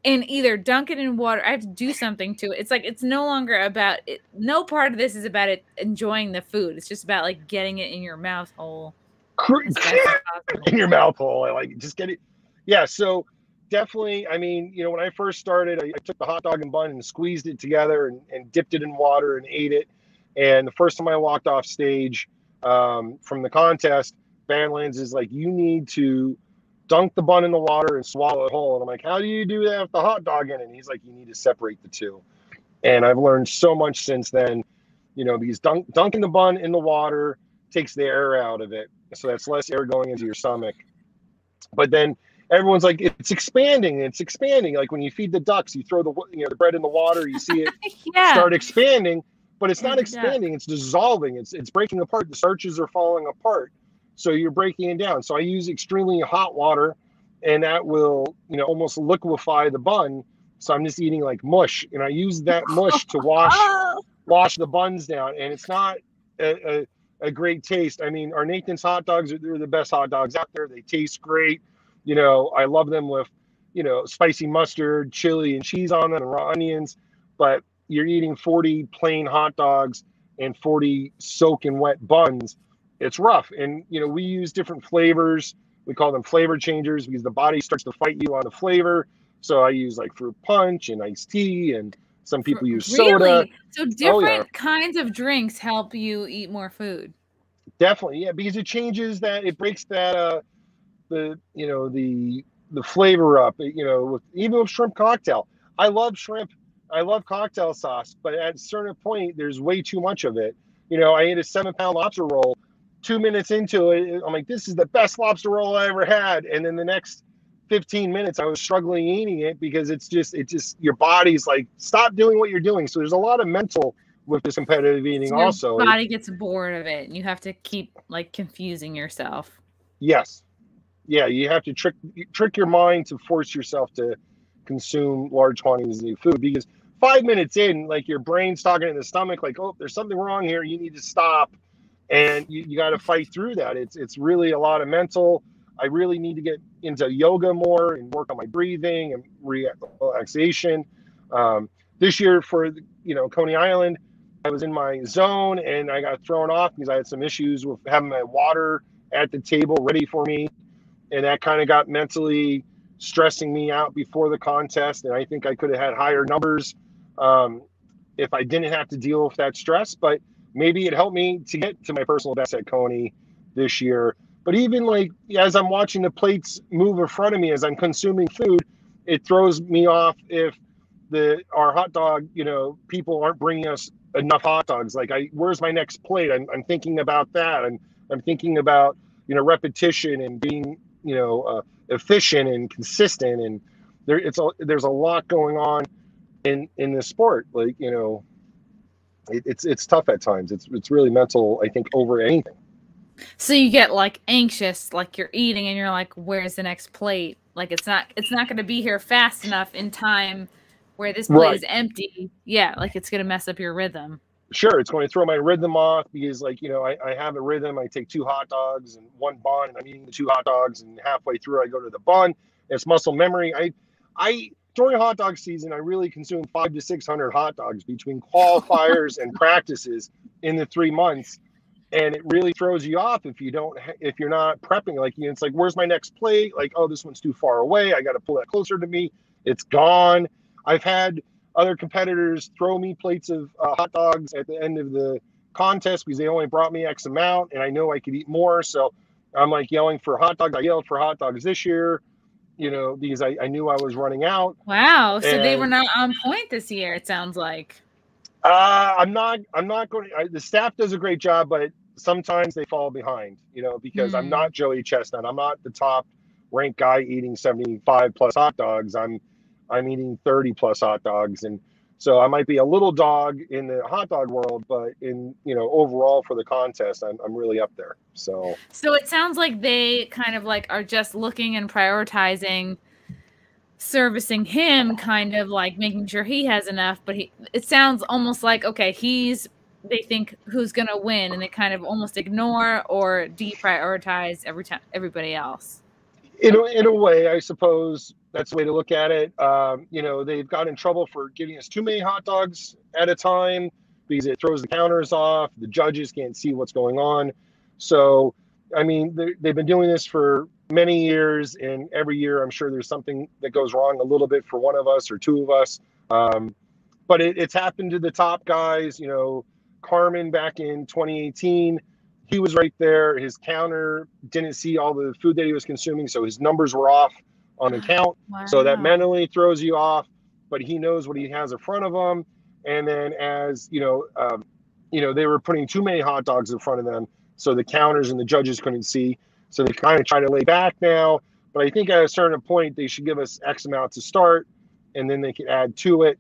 and either dunk it in water. I have to do something to it. It's like it's no longer about it. No part of this is about it enjoying the food. It's just about like getting it in your mouth hole. In your mouth hole. I like it. Just get it. Yeah. So definitely. When I first started, I took the hot dog and bun and squeezed it together and dipped it in water and ate it. And the first time I walked off stage from the contest, Badlands is like, you need to dunk the bun in the water and swallow it whole. And I'm like, how do you do that with the hot dog in it? And he's like, you need to separate the two. And I've learned so much since then, because dunking the bun in the water takes the air out of it. So that's less air going into your stomach. But then everyone's like, it's expanding. It's expanding. Like when you feed the ducks, you throw the bread in the water, you see it start expanding. But it's not expanding, it's dissolving, it's breaking apart. The starches are falling apart. So you're breaking it down. So I use extremely hot water, and that will, almost liquefy the bun. So I'm just eating like mush. And I use that mush to wash the buns down. And it's not a great taste. Our Nathan's hot dogs, they're the best hot dogs out there. They taste great. I love them with, spicy mustard, chili, and cheese on them, and raw onions. But you're eating 40 plain hot dogs and 40 soaking wet buns. It's rough. And, we use different flavors. We call them flavor changers because the body starts to fight you on the flavor. So I use like fruit punch and iced tea, and some people use soda. So different kinds of drinks help you eat more food. Definitely. Yeah. Because it changes that, it breaks that, the flavor up, even with shrimp cocktail. I love shrimp. I love cocktail sauce, but at a certain point, there's way too much of it. I ate a 7-pound lobster roll. 2 minutes into it, I'm like, this is the best lobster roll I ever had. And then the next 15 minutes, I was struggling eating it because it's just your body's like, stop doing what you're doing. So there's a lot of mental with this competitive eating. So also, your body gets bored of it, and you have to keep like confusing yourself. Yes, yeah, you have to trick your mind to force yourself to consume large quantities of food, because 5 minutes in, like your brain's talking in the stomach, like, oh, there's something wrong here. You need to stop. And you got to fight through that. It's really a lot of mental. I really need to get into yoga more and work on my breathing and relaxation. This year for, Coney Island, I was in my zone and I got thrown off because I had some issues with having my water at the table ready for me. And that kind of got mentally stressing me out before the contest. And I think I could have had higher numbers if I didn't have to deal with that stress. But maybe it helped me to get to my personal best at Coney this year. But even like as I'm watching the plates move in front of me as I'm consuming food, it throws me off if our hot dog, people aren't bringing us enough hot dogs. Like, where's my next plate? I'm thinking about that. I'm thinking about, repetition and being, efficient and consistent. And there's a lot going on in this sport. Like, it's tough at times. It's really mental, I think, over anything. So you get like anxious, like you're eating and you're like, where's the next plate? Like it's not going to be here fast enough in time where this plate is empty. Yeah, like it's going to mess up your rhythm. Sure, it's going to throw my rhythm off because, like, you know, I have a rhythm. I take 2 hot dogs and 1 bun, and I'm eating the 2 hot dogs, and halfway through I go to the bun. It's muscle memory. I during hot dog season, I really consume 500 to 600 hot dogs between qualifiers and practices in the 3 months, and it really throws you off if you're not prepping. Like, you know, it's like, where's my next plate? Like, oh, this one's too far away. I got to pull that closer to me. It's gone. I've had other competitors throw me plates of hot dogs at the end of the contest because they only brought me X amount, and I know I could eat more. So I'm like yelling for hot dogs. I yelled for hot dogs this year, you know, because I knew I was running out. Wow. So they were not on point this year, it sounds like. I'm not going to, the staff does a great job, but sometimes they fall behind, you know, because I'm not Joey Chestnut. I'm not the top ranked guy eating 75 plus hot dogs. I'm eating 30 plus hot dogs. And so I might be a little dog in the hot dog world, but in, you know, overall for the contest, I'm really up there. So it sounds like they kind of like are just looking and prioritizing servicing him, kind of like making sure he has enough, but it sounds almost like, okay, they think who's going to win, and they kind of almost ignore or deprioritize everybody else. In a way, I suppose that's the way to look at it. You know, they've got in trouble for giving us too many hot dogs at a time because it throws the counters off. The judges can't see what's going on. So, I mean, they've been doing this for many years, and every year I'm sure there's something that goes wrong a little bit for one of us or two of us. But it's happened to the top guys. You know, Carmen back in 2018, he was right there. His counter didn't see all the food that he was consuming, so his numbers were off on the count. Wow. So that mentally throws you off, but he knows what he has in front of him. And then as, you know, they were putting too many hot dogs in front of them, so the counters and the judges couldn't see. So they kind of try to lay back now. But I think at a certain point, they should give us X amount to start, and then they can add to it.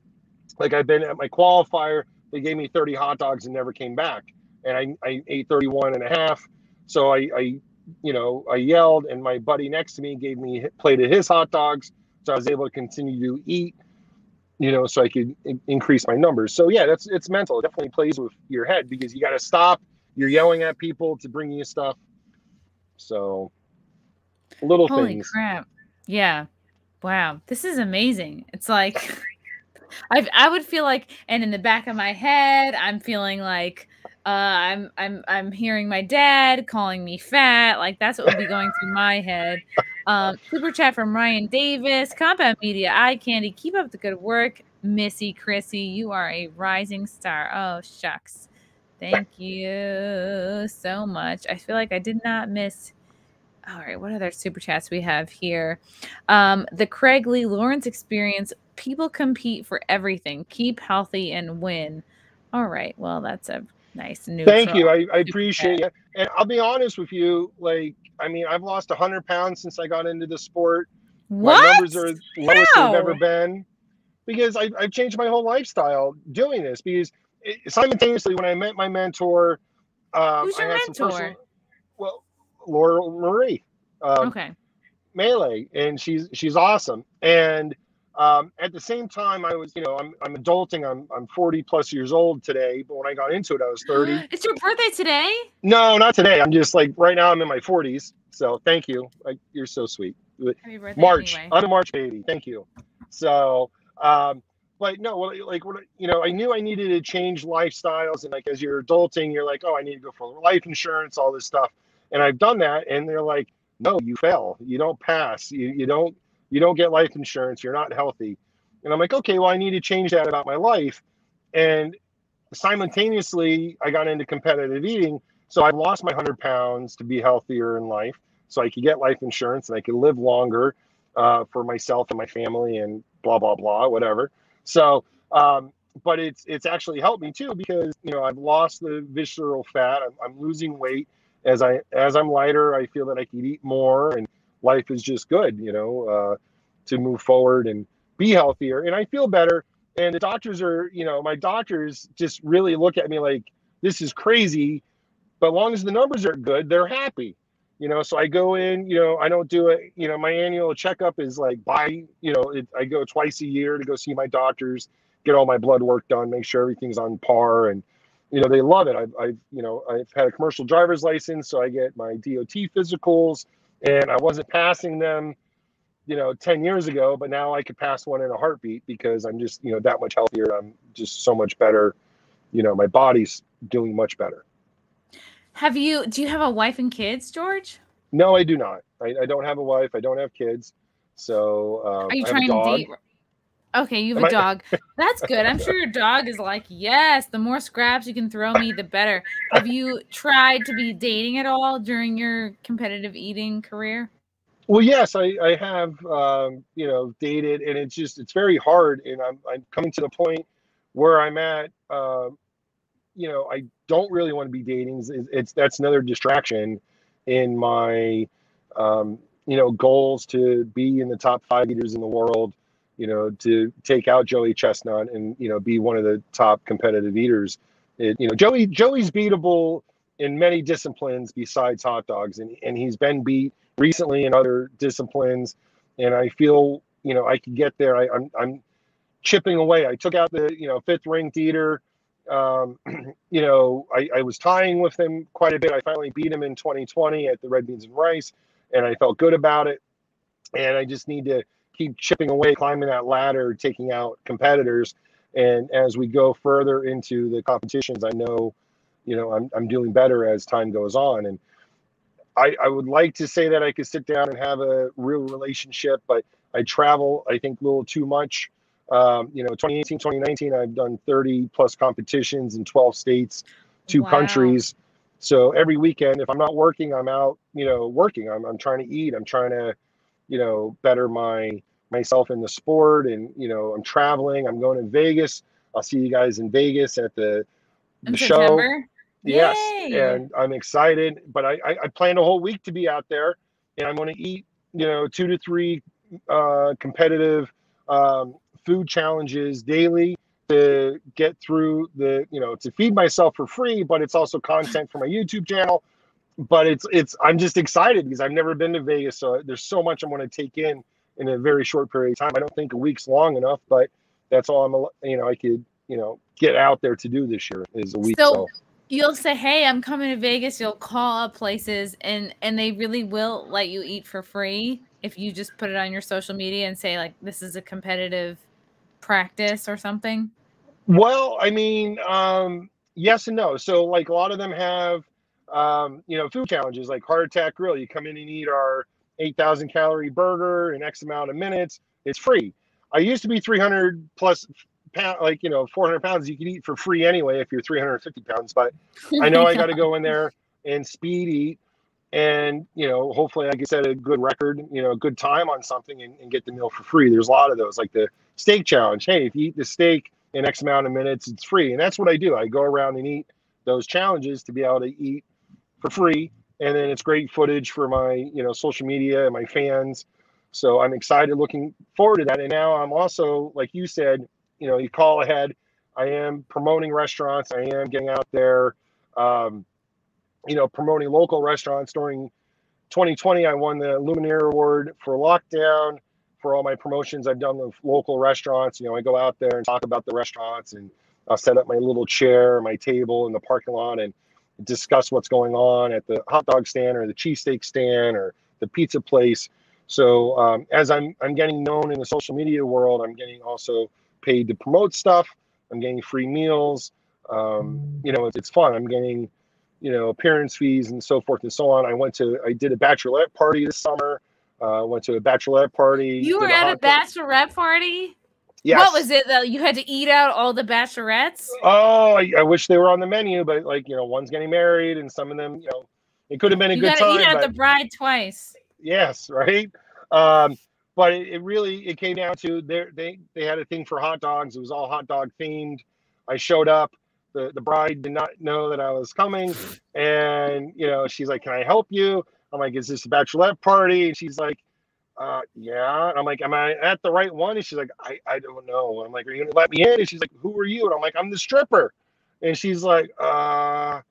Like, I've been at my qualifier, they gave me 30 hot dogs and never came back. And I ate 31 and a half. So I yelled, and my buddy next to me gave me a plate of his hot dogs. So I was able to continue to eat, you know, so I could increase my numbers. So yeah, it's mental. It definitely plays with your head because you got to stop. You're yelling at people to bring you stuff. So little Holy things. Crap. Yeah. Wow. This is amazing. It's like, I would feel like, and in the back of my head, I'm feeling like, I'm hearing my dad calling me fat. Like, that's what would be going through my head. Super chat from Ryan Davis. Compound Media, eye candy. Keep up the good work, Missy Chrissy. You are a rising star. Oh, shucks. Thank you so much. I feel like I did not miss. All right, what other super chats we have here? The Craig Lee Lawrence experience. People compete for everything. Keep healthy and win. All right. Well, that's a nice neutral. Thank you. I appreciate it. And I'll be honest with you. Like, I mean, I've lost 100 pounds since I got into the sport. What? My numbers are lowest they've ever been because I've changed my whole lifestyle doing this. Because simultaneously, when I met my mentor, who's your I had mentor? Laura Marie. Okay. Melee, and she's awesome. And at the same time, I was, you know, I'm adulting. I'm 40 plus years old today, but when I got into it, I was 30. It's your birthday today? No, not today. I'm just like right now. I'm in my 40s. So thank you. Like, you're so sweet. Happy birthday, March. Anyway. I'm a March baby. Thank you. So, but no, like, you know, I knew I needed to change lifestyles, and like as you're adulting, you're like, oh, I need to go for life insurance, all this stuff, and I've done that, and they're like, no, you fail. You don't pass. You don't get life insurance. You're not healthy. And I'm like, okay, well, I need to change that about my life. And simultaneously, I got into competitive eating. So I lost my 100 pounds to be healthier in life so I could get life insurance and I could live longer for myself and my family and blah, blah, blah, whatever. So, but it's actually helped me too, because, you know, I've lost the visceral fat. I'm losing weight. As I'm lighter, I feel that I can eat more, and life is just good, you know, to move forward and be healthier. And I feel better. And the doctors are, you know, my doctors just really look at me like, this is crazy. But as long as the numbers are good, they're happy, you know. So I go in, you know, I don't do it, you know, my annual checkup is like I go twice a year to go see my doctors, get all my blood work done, make sure everything's on par. And they love it. I've had a commercial driver's license, so I get my DOT physicals, and I wasn't passing them, 10 years ago, but now I could pass one in a heartbeat because I'm just, that much healthier. I'm just so much better. My body's doing much better. Do you have a wife and kids, George? No, I do not. I don't have a wife. I don't have kids. So are you I have trying a dog. to date? Okay, you have a dog. That's good. I'm sure your dog is like, yes, the more scraps you can throw me, the better. Have you tried to be dating at all during your competitive eating career? Well, yes, I have, dated, and it's very hard. And I'm coming to the point where I'm at, I don't really want to be dating. That's another distraction in my, goals to be in the top 5 eaters in the world, to take out Joey Chestnut and, be one of the top competitive eaters. Joey's beatable in many disciplines besides hot dogs, and he's been beat recently in other disciplines, and I feel I can get there. I'm chipping away. I took out the 5th ranked eater. I was tying with him quite a bit. I finally beat him in 2020 at the Red Beans and Rice, and I felt good about it. And I just need to keep chipping away, climbing that ladder, taking out competitors. And as we go further into the competitions, I know I'm doing better as time goes on. And I would like to say that I could sit down and have a real relationship, but I travel, I think, a little too much. 2018, 2019, I've done 30 plus competitions in 12 states, 2 countries. So every weekend, if I'm not working, I'm out, working. I'm trying to eat. I'm trying to, better myself in the sport. And, I'm traveling. I'm going to Vegas. I'll see you guys in Vegas at the show. September? Yes, Yay! and I'm excited, but I planned a whole week to be out there, and I'm going to eat, 2 to 3 competitive food challenges daily to get through to feed myself for free, but it's also content for my YouTube channel. But I'm just excited because I've never been to Vegas, so there's so much I'm going to take in a very short period of time. I don't think a week's long enough, but that's all I could get out there to do this year is a week. So you'll say, hey, I'm coming to Vegas. You'll call up places and they really will let you eat for free if you just put it on your social media and say, like, this is a competitive practice or something? Well, I mean, yes and no. So, like, a lot of them have, food challenges like Heart Attack Grill. You come in and eat our 8,000 calorie burger in X amount of minutes. It's free. I used to be 300 plus pound, 400 pounds. You can eat for free anyway if you're 350 pounds. But I know I got to go in there and speed eat. And, hopefully I can set a good record, a good time on something and get the meal for free. There's a lot of those, like the steak challenge. Hey, if you eat the steak in X amount of minutes, it's free. And that's what I do. I go around and eat those challenges to be able to eat for free. And then it's great footage for my, social media and my fans. So I'm excited, looking forward to that. And now I'm also, like you said, you call ahead. I am promoting restaurants. I am getting out there, promoting local restaurants. During 2020, I won the Luminaire Award for lockdown. For all my promotions I've done with local restaurants. I go out there and talk about the restaurants, and I'll set up my little chair, my table in the parking lot and discuss what's going on at the hot dog stand or the cheesesteak stand or the pizza place. So as I'm getting known in the social media world, I'm getting also paid to promote stuff. I'm getting free meals. It's fun. I'm getting, appearance fees and so forth and so on. I did a bachelorette party this summer. Went to a bachelorette party. You were at a bachelorette party? Yes. What was it, though? You had to eat out all the bachelorettes? Oh, I wish they were on the menu, but one's getting married and some of them, it could have been a good time. You got to eat out the bride twice. Yes, right. But it came down to they had a thing for hot dogs. It was all hot dog themed. I showed up. The bride did not know that I was coming, and she's like, "Can I help you?" I'm like, "Is this a bachelorette party?" And she's like, "Yeah." And I'm like, "Am I at the right one?" And she's like, "I don't know." And I'm like, "Are you gonna let me in?" And she's like, "Who are you?" And I'm like, "I'm the stripper." And she's like, and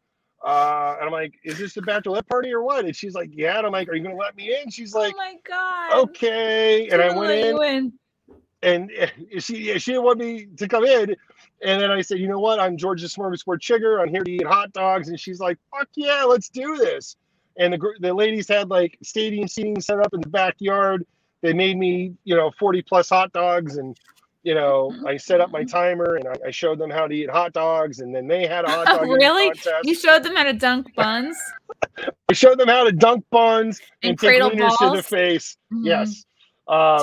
I'm like, "Is this a bachelorette party or what?" And she's like, "Yeah." And I'm like, "Are you gonna let me in?" She's like, "Oh my god." Okay. And I went in. And she didn't want me to come in. And then I said, you know what? I'm George TheSmorgasbord Chiger. I'm here to eat hot dogs. And she's like, fuck yeah, let's do this. And the ladies had like stadium seating set up in the backyard. They made me, 40 plus hot dogs. And, I set up my timer and I showed them how to eat hot dogs. And then they had a hot dog eating Really? contest. You showed them how to dunk buns? I showed them how to dunk buns and take wieners to the face. Mm-hmm. Yes.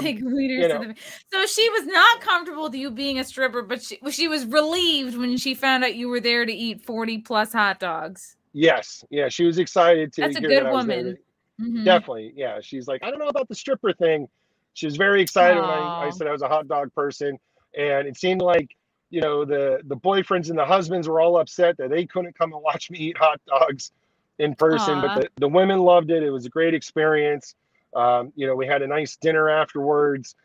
Take wieners to the face. So she was not comfortable with you being a stripper, but she was relieved when she found out you were there to eat 40 plus hot dogs. Yes. Yeah. She was excited to That's a hear good that woman. Mm-hmm. Definitely. Yeah. She's like, I don't know about the stripper thing. She was very excited when I said I was a hot dog person. And it seemed like, the boyfriends and the husbands were all upset that they couldn't come and watch me eat hot dogs in person. But the women loved it. It was a great experience. We had a nice dinner afterwards,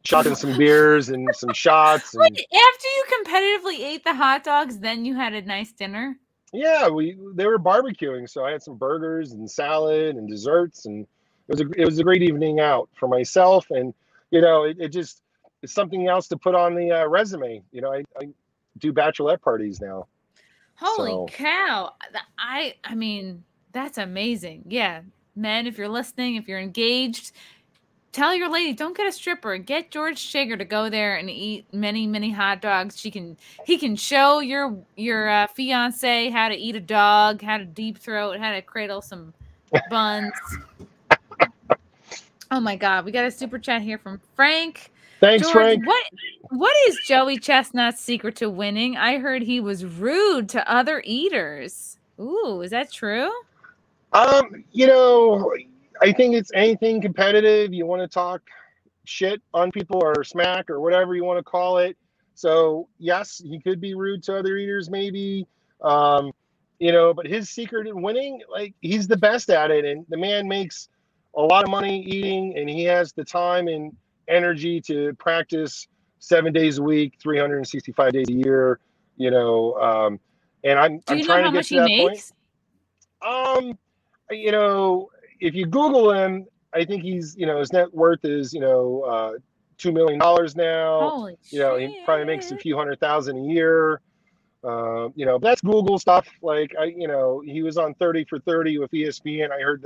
shotting some beers and some shots. And, after you competitively ate the hot dogs, then you had a nice dinner? Yeah, they were barbecuing, so I had some burgers and salad and desserts, and it was a great evening out for myself. And it's something else to put on the resume. I do bachelorette parties now. Holy cow! I mean, that's amazing. Yeah, men, if you're listening, if you're engaged, tell your lady, don't get a stripper. Get George Chiger to go there and eat many, many hot dogs. He can show your fiance how to eat a dog, how to deep throat, how to cradle some buns. Oh my God, we got a super chat here from Frank. Thanks, George, Frank. What is Joey Chestnut's secret to winning? I heard he was rude to other eaters. Ooh, is that true? I think it's anything competitive. You want to talk shit on people or smack or whatever you want to call it. So yes, he could be rude to other eaters, maybe. But his secret in winning, like, he's the best at it, and the man makes a lot of money eating, and he has the time and energy to practice 7 days a week, 365 days a year. And I'm trying to get to that point. If you Google him, I think he's, his net worth is, $2 million now. Holy shit. He probably makes a few $100,000 a year. That's Google stuff. Like, he was on 30 for 30 with ESPN. I heard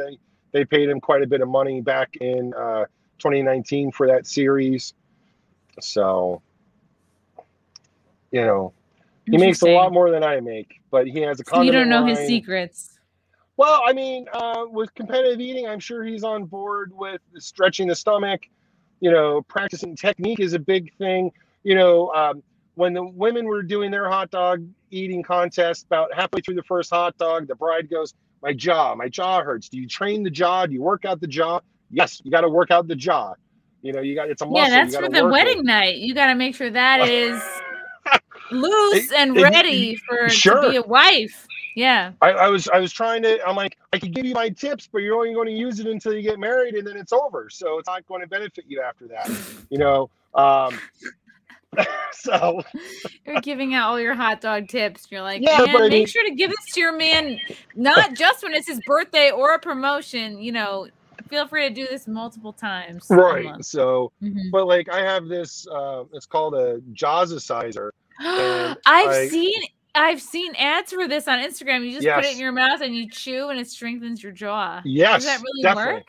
they paid him quite a bit of money back in 2019 for that series. So, he makes a lot more than I make, but he has a condiment You don't know line. His secrets. Well, I mean, with competitive eating, I'm sure he's on board with stretching the stomach. Practicing technique is a big thing. When the women were doing their hot dog eating contest, about halfway through the first hot dog, the bride goes, my jaw hurts. Do you train the jaw? Do you work out the jaw? Yes, you got to work out the jaw. It's a muscle. Yeah, that's for the wedding night. You got to make sure that is loose and ready to be a wife. Yeah. I was trying to, I'm like, I could give you my tips, but you're only going to use it until you get married, and then it's over. So it's not going to benefit you after that, so you're giving out all your hot dog tips. You're like, yeah, man, make sure to give this to your man, not just when it's his birthday or a promotion. Feel free to do this multiple times. Right. So, but like, I have this, it's called a jazzerciser. I've seen ads for this on Instagram. You just put it in your mouth and you chew, and it strengthens your jaw. Yes. Does that really definitely work?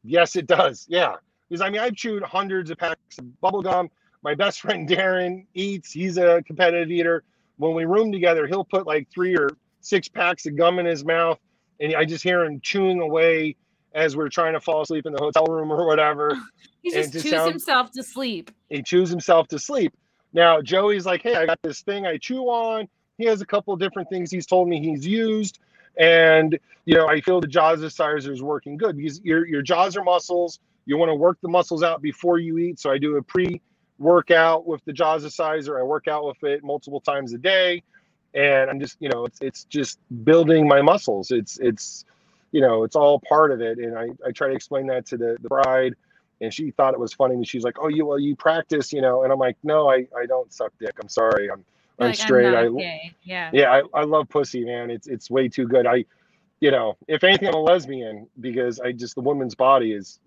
Yes, it does. Yeah. Because I've chewed hundreds of packs of bubble gum. My best friend Darren eats. He's a competitive eater. When we room together, he'll put like 3 or 6 packs of gum in his mouth, and I just hear him chewing away as we're trying to fall asleep in the hotel room or whatever. He just chews himself to sleep. He chews himself to sleep. Now, Joey's like, hey, I got this thing I chew on. He has a couple of different things he's told me he's used. And, I feel the jazzerciser is working good because your jaws are muscles. You want to work the muscles out before you eat. So I do a pre-workout with the jazzerciser. I work out with it multiple times a day. And I'm just, it's just building my muscles. It's all part of it. And I try to explain that to the bride, and she thought it was funny. She's like, oh, you practice, and I'm like, no, I don't suck dick. I'm sorry. I'm straight. I love pussy, man. It's way too good. If anything, I'm a lesbian because the woman's body is,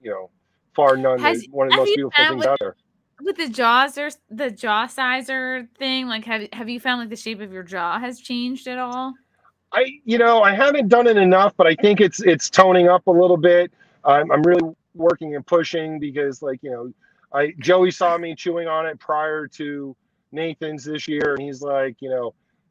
far none one of the most beautiful things out there. with the jaws, there's the jaw sizer thing. Like, have you found like the shape of your jaw has changed at all? I haven't done it enough, but I think it's toning up a little bit. I'm really working and pushing because, like, Joey saw me chewing on it prior to Nathan's this year, and he's like,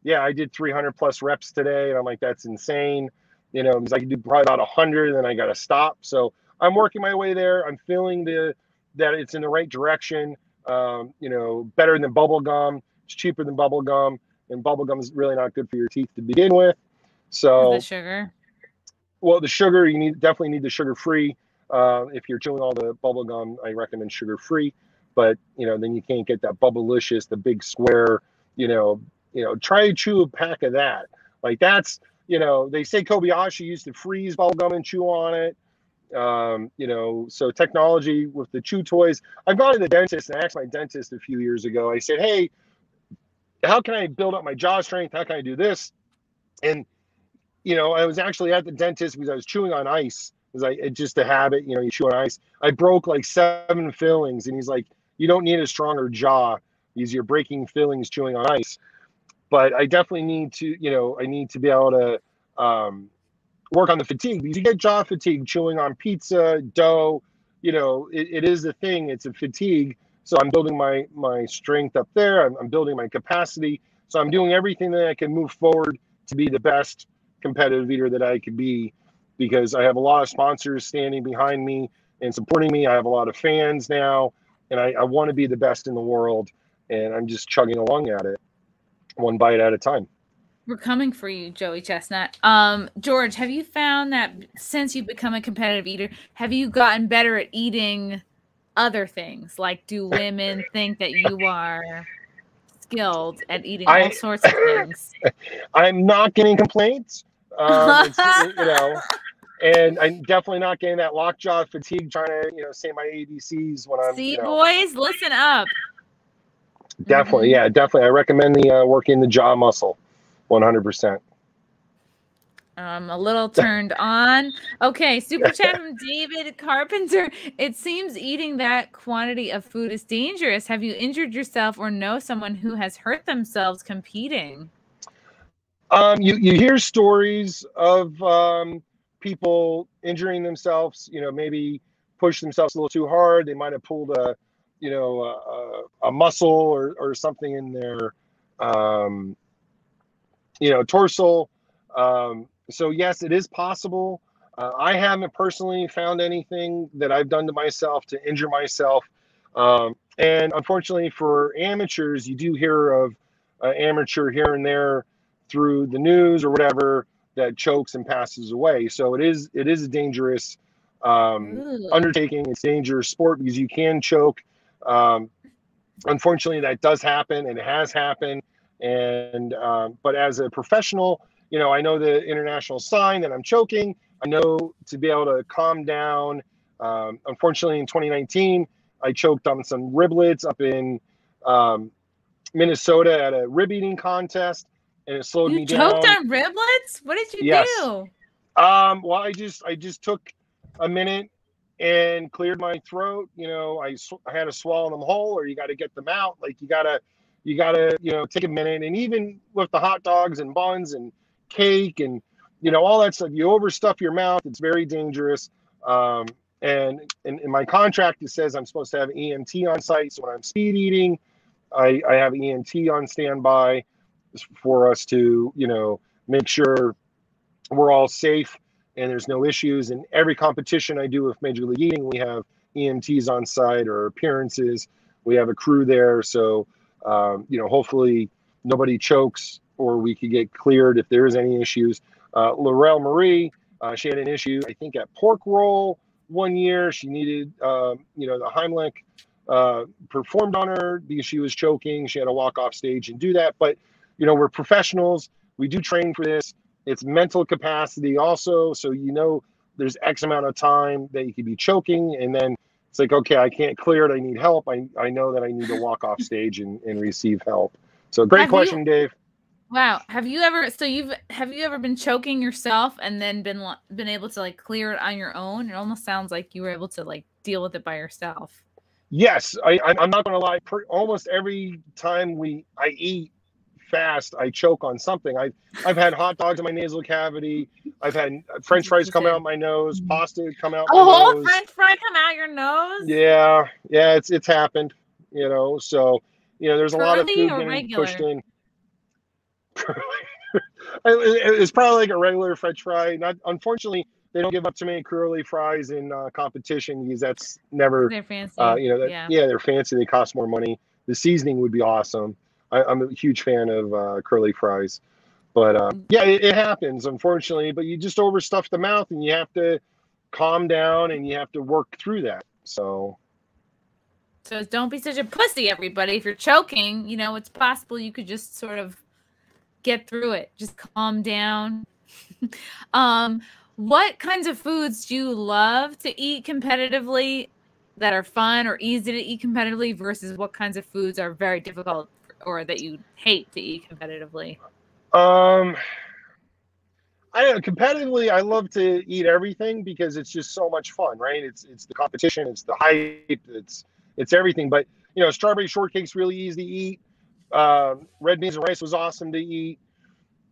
yeah, I did 300 plus reps today, and I'm like, that's insane. He's like, I do probably about 100, and then I got to stop. So I'm working my way there. I'm feeling that it's in the right direction. Better than bubble gum. It's cheaper than bubble gum, and bubble gum is really not good for your teeth to begin with. So The sugar. Well, the sugar, you definitely need the sugar free. If you're chewing all the bubble gum, I recommend sugar free. But then you can't get that bubblicious, the big square. Try to chew a pack of that. Like that's they say Kobayashi used to freeze bubble gum and chew on it. So technology with the chew toys. I've gone to the dentist and I asked my dentist a few years ago. I said, hey, how can I build up my jaw strength? How can I do this? And I was actually at the dentist because I was chewing on ice. It's just a habit, you chew on ice. I broke like 7 fillings, and he's like, you don't need a stronger jaw because you're breaking fillings chewing on ice. But I definitely need to, I need to be able to work on the fatigue because you get jaw fatigue chewing on pizza, dough. It is a thing. It's a fatigue. So I'm building my strength up there. I'm building my capacity. So I'm doing everything that I can move forward to be the best competitive eater that I could be, because I have a lot of sponsors standing behind me and supporting me. I have a lot of fans now, and I want to be the best in the world, and I'm just chugging along at it, one bite at a time. We're coming for you, Joey Chestnut. George, have you found that since you've become a competitive eater, have you gotten better at eating other things? Like, do women think that you are skilled at eating all sorts of things? I'm not getting complaints. And I'm definitely not getting that lockjaw fatigue trying to, say my ABCs when I'm. See, boys, listen up. Definitely, yeah, definitely. I recommend the working the jaw muscle, 100%. I'm a little turned on. Okay, super chat from David Carpenter. It seems eating that quantity of food is dangerous. Have you injured yourself or know someone who has hurt themselves competing? You hear stories of people injuring themselves. Maybe push themselves a little too hard. They might have pulled a muscle or something in their torso. So yes, it is possible. I haven't personally found anything that I've done to myself to injure myself. And unfortunately for amateurs, you do hear of amateur here and there through the news or whatever that chokes and passes away. So it is a dangerous undertaking. It's a dangerous sport because you can choke. Unfortunately, that does happen and it has happened. And but as a professional, I know the international sign that I'm choking. I know to be able to calm down. Unfortunately, in 2019, I choked on some riblets up in Minnesota at a rib eating contest, and it slowed me down. You choked on riblets? What did you do? Well, I just took a minute and cleared my throat. I had to swallow them whole, or you got to get them out. Like you gotta take a minute. And even with the hot dogs and buns and cake and all that stuff, you overstuff your mouth. It's very dangerous. And in my contract, it says I'm supposed to have an EMT on site. So when I'm speed eating, I have an EMT on standby for us to make sure we're all safe and there's no issues. In every competition I do with Major League Eating, we have EMTs on site or appearances. We have a crew there. So, hopefully nobody chokes or we could get cleared if there is any issues. Laurel Marie, she had an issue, I think, at Pork Roll one year. She needed, the Heimlich performed on her because she was choking. She had to walk off stage and do that. But, we're professionals. We do train for this. It's mental capacity also. So, there's X amount of time that you could be choking. And then it's like, okay, I can't clear it. I need help. I know that I need to walk off stage and receive help. So great question, Dave. Wow. Have you ever been choking yourself and then been able to like clear it on your own? It almost sounds like you were able to like deal with it by yourself. Yes, I'm not going to lie. Almost every time I eat fast, I choke on something. I've had hot dogs in my nasal cavity. I've had French fries come out my nose, pasta come out A my whole nose. French fry come out your nose? Yeah, it's happened. So there's a lot of Curly food or getting pushed regular? in. It's probably like a regular French fry. Not unfortunately, they don't give up too many curly fries in competition because that's never, They're fancy. Yeah. they're fancy. They cost more money. The seasoning would be awesome. I'm a huge fan of curly fries, but yeah, it happens unfortunately. But you just overstuff the mouth, and you have to calm down, and you have to work through that. So don't be such a pussy, everybody. If you're choking, it's possible you could just sort of get through it. Just calm down. What kinds of foods do you love to eat competitively that are fun or easy to eat competitively versus what kinds of foods are very difficult or that you hate to eat competitively? I don't know, competitively, I love to eat everything because it's just so much fun, right? It's the competition, it's the hype, it's everything. But strawberry shortcake's really easy to eat. Red beans and rice was awesome to eat.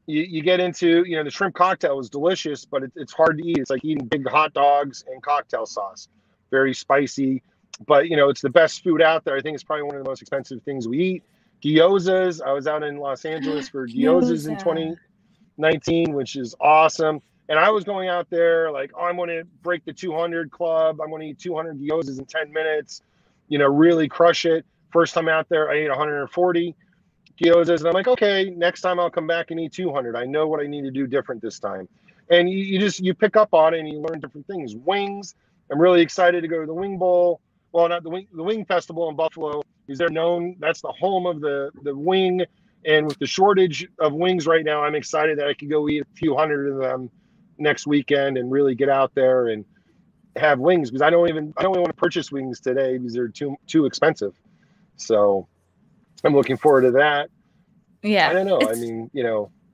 You get into the shrimp cocktail was delicious, but it's hard to eat. It's like eating big hot dogs and cocktail sauce, very spicy. But it's the best food out there. I think it's probably one of the most expensive things we eat. Gyozas. I was out in Los Angeles for gyozas in 2019, which is awesome. And I was going out there like, oh, I'm going to break the 200 club. I'm going to eat 200 gyozas in 10 minutes. Really crush it. First time out there, I ate 140 gyozas, and I'm like, okay, next time I'll come back and eat 200. I know what I need to do different this time. And you pick up on it, and you learn different things. Wings. I'm really excited to go to the Wing Bowl. Well, not the Wing Festival in Buffalo, because they're known. That's the home of the wing. And with the shortage of wings right now, I'm excited that I could go eat a few hundred of them next weekend and really get out there and have wings, because I don't even want to purchase wings today because they're too expensive. So I'm looking forward to that. Yeah. I don't know. I mean,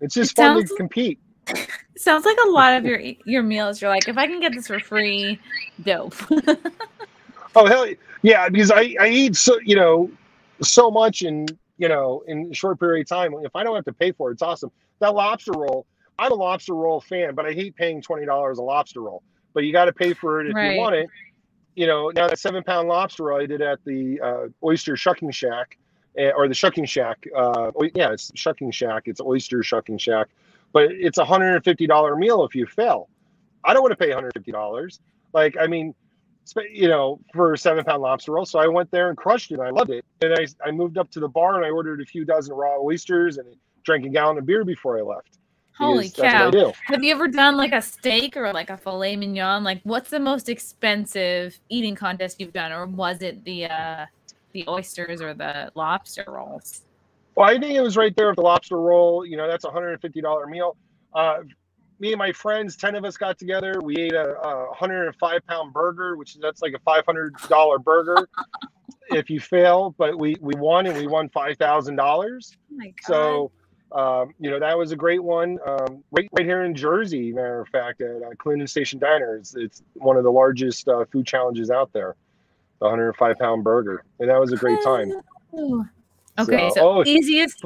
it's just fun to compete. It sounds like a lot of your meals. You're like, if I can get this for free, dope. Oh, hell yeah. Because I eat so much in a short period of time. If I don't have to pay for it, it's awesome. That lobster roll, I'm a lobster roll fan, but I hate paying $20 a lobster roll. But you got to pay for it if you want it. Now that 7-pound lobster roll I did at the Oyster Shucking Shack, or the Shucking Shack. It's Shucking Shack. It's Oyster Shucking Shack, but it's a $150 meal if you fail. I don't want to pay $150. Like, I mean, for a 7-pound lobster roll. So I went there and crushed it. And I loved it. And I moved up to the bar and I ordered a few dozen raw oysters and drank a gallon of beer before I left. Holy cow. Have you ever done like a steak or like a filet mignon? Like, what's the most expensive eating contest you've done? Or was it the oysters or the lobster rolls? Well, I think it was right there with the lobster roll. That's a $150 meal. Me and my friends, 10 of us got together. We ate a 105-pound burger, that's like a $500 burger if you fail. But we won, and we won $5,000. Oh my God. So, that was a great one. Right here in Jersey, matter of fact, at Clinton Station Diner. It's one of the largest food challenges out there, the 105-pound burger. And that was a great time. Okay, so easiest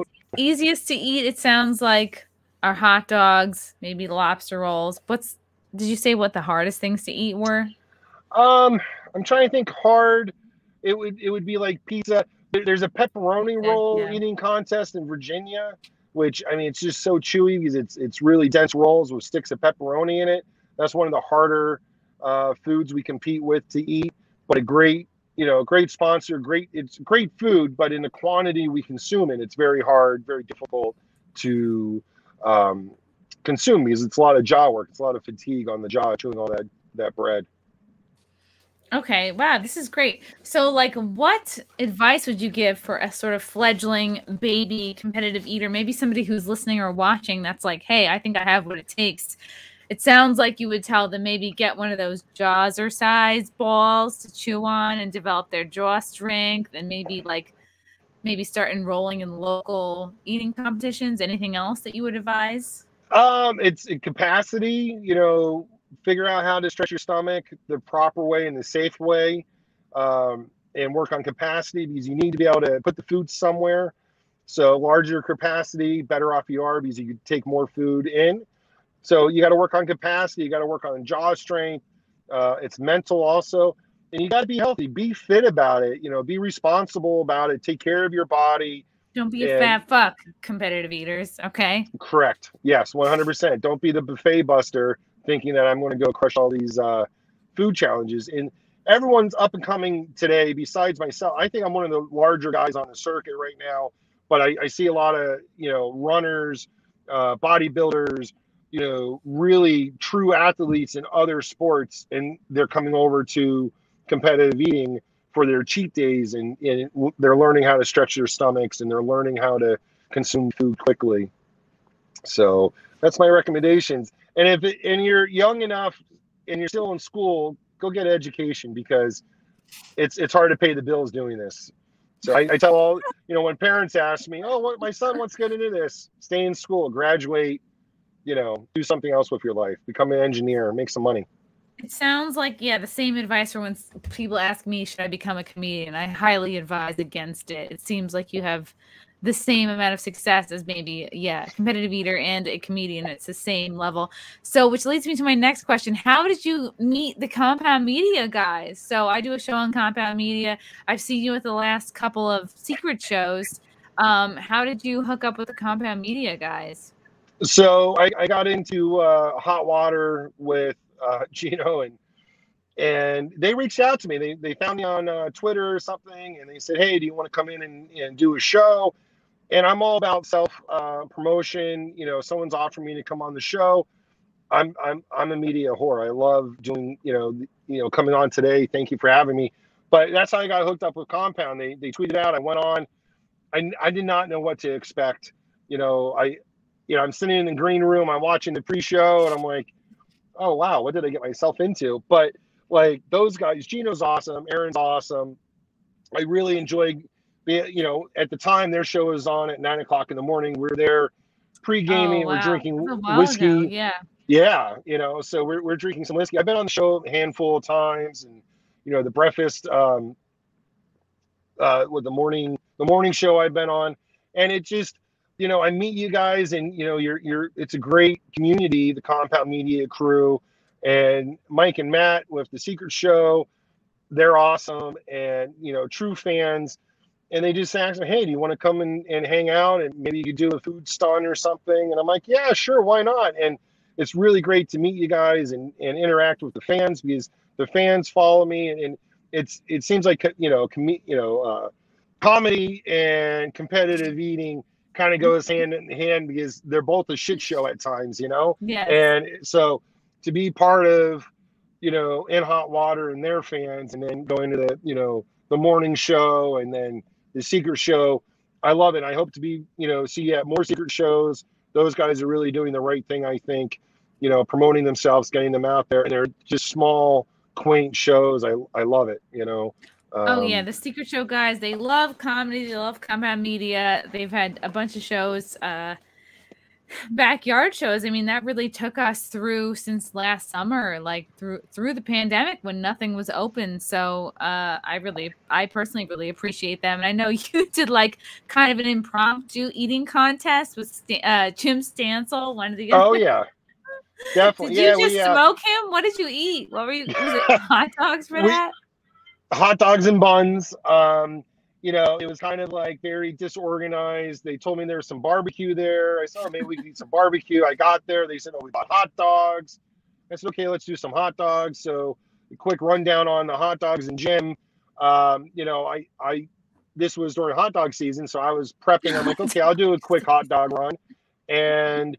to eat, it sounds like, are hot dogs, maybe lobster rolls. Did you say what the hardest things to eat were? I'm trying to think hard. It would be like pizza. There's a pepperoni roll eating contest in Virginia, which, I mean, it's just so chewy because it's really dense rolls with sticks of pepperoni in it. That's one of the harder foods we compete with to eat, but a great sponsor. It's great food, but in the quantity we consume it, it's very hard, very difficult to consume because it's a lot of jaw work. It's a lot of fatigue on the jaw chewing all that bread. Okay, wow, this is great. So, like, what advice would you give for a sort of fledgling baby competitive eater? Maybe somebody who's listening or watching that's like, hey, I think I have what it takes. It sounds like you would tell them maybe get one of those Jawser size balls to chew on and develop their jaw strength, and maybe start enrolling in local eating competitions. Anything else that you would advise? It's capacity, figure out how to stretch your stomach the proper way and the safe way. and work on capacity, because you need to be able to put the food somewhere. So larger capacity, better off you are, because you can take more food in. So you got to work on capacity. You got to work on jaw strength. It's mental also. And you got to be healthy, be fit about it, be responsible about it, take care of your body. Don't be a fat fuck, competitive eaters. Okay. Correct. Yes. 100%. Don't be the buffet buster thinking that I'm going to go crush all these food challenges. And everyone's up and coming today besides myself. I think I'm one of the larger guys on the circuit right now, but I see a lot of, runners, bodybuilders, really true athletes in other sports, and they're coming over to competitive eating for their cheat days, and they're learning how to stretch their stomachs, and they're learning how to consume food quickly. So that's my recommendations. And and you're young enough and you're still in school, go get education, because it's hard to pay the bills doing this. So I tell all, when parents ask me, oh, what my son wants to get into this, stay in school, graduate, do something else with your life, become an engineer, make some money. It sounds like, the same advice for when people ask me, should I become a comedian? I highly advise against it. It seems like you have the same amount of success as maybe, a competitive eater and a comedian. It's the same level. So, which leads me to my next question. How did you meet the Compound Media guys? So I do a show on Compound Media. I've seen you at the last couple of secret shows. How did you hook up with the Compound Media guys? So I got into hot water with Gino, and they reached out to me. They found me on Twitter or something, and they said, hey, do you want to come in and do a show? And I'm all about self promotion. Someone's offered me to come on the show. I'm a media whore. I love doing, coming on today. Thank you for having me. But that's how I got hooked up with Compound. They tweeted out. I went on. I did not know what to expect. I'm sitting in the green room. I'm watching the pre-show, and I'm like, oh, wow, what did I get myself into? But like those guys, Gino's awesome. Aaron's awesome. I really enjoyed at the time their show was on at 9:00 in the morning. We're there pre-gaming. Oh, wow. We're drinking whiskey. Ago, yeah. So we're drinking some whiskey. I've been on the show a handful of times, and, the breakfast, with the morning show I've been on, and it just, I meet you guys, and it's a great community, the Compound Media crew, and Mike and Matt with the Secret Show, they're awesome, and true fans, and they just asked me, hey, do you want to come and hang out, and maybe you could do a food stunt or something? And I'm like, yeah, sure, why not? And it's really great to meet you guys and interact with the fans, because the fans follow me, and it seems like comedy and competitive eating kind of goes hand in hand, because they're both a shit show at times, Yes. And so to be part of, in hot water and their fans, and then going to the morning show and then the secret show, I love it. I hope to be, see more secret shows. Those guys are really doing the right thing, I think, promoting themselves, getting them out there, and they're just small, quaint shows. I love it, the Secret Show guys, they love comedy, they love Compound Media. They've had a bunch of shows, backyard shows. I mean, that really took us through since last summer, like through the pandemic when nothing was open. So I personally really appreciate them. And I know you did like kind of an impromptu eating contest with Jim Stansel, one of the Oh yeah, definitely. Did you just smoke him? What did you eat? What were you? Was it hot dogs for that? Hot dogs and buns. It was kind of like very disorganized. They told me there was some barbecue there. I said, oh, maybe we could eat some barbecue. I got there. They said, oh, we bought hot dogs. I said, okay, let's do some hot dogs. So a quick rundown on the hot dogs and Jim. This was during hot dog season, so I was prepping. I'm like, okay, I'll do a quick hot dog run. And,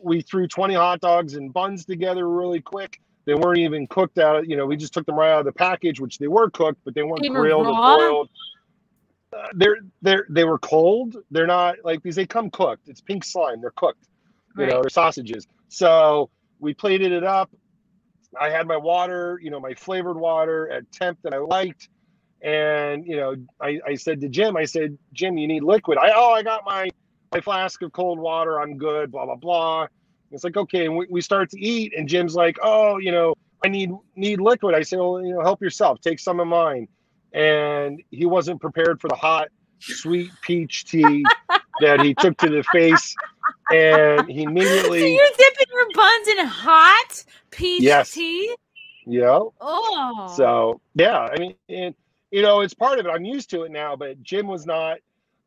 we threw 20 hot dogs and buns together really quick. They weren't even cooked out. We just took them right out of the package, which they were cooked, but they weren't grilled or boiled. They were cold. They're not because they come cooked. It's pink slime. They're cooked. Right. They're sausages. So we plated it up. I had my water, my flavored water at temp that I liked. And, I said to Jim, Jim, you need liquid. I got my flask of cold water. I'm good, blah, blah, blah. It's like, okay. And we start to eat, and Jim's like, oh, I need liquid. I said, well, help yourself. Take some of mine. and he wasn't prepared for the hot, sweet peach tea that he took to the face, and he immediately. So you're dipping your buns in hot peach tea? Yeah. Oh. So yeah, I mean, it's part of it. I'm used to it now, but Jim was not,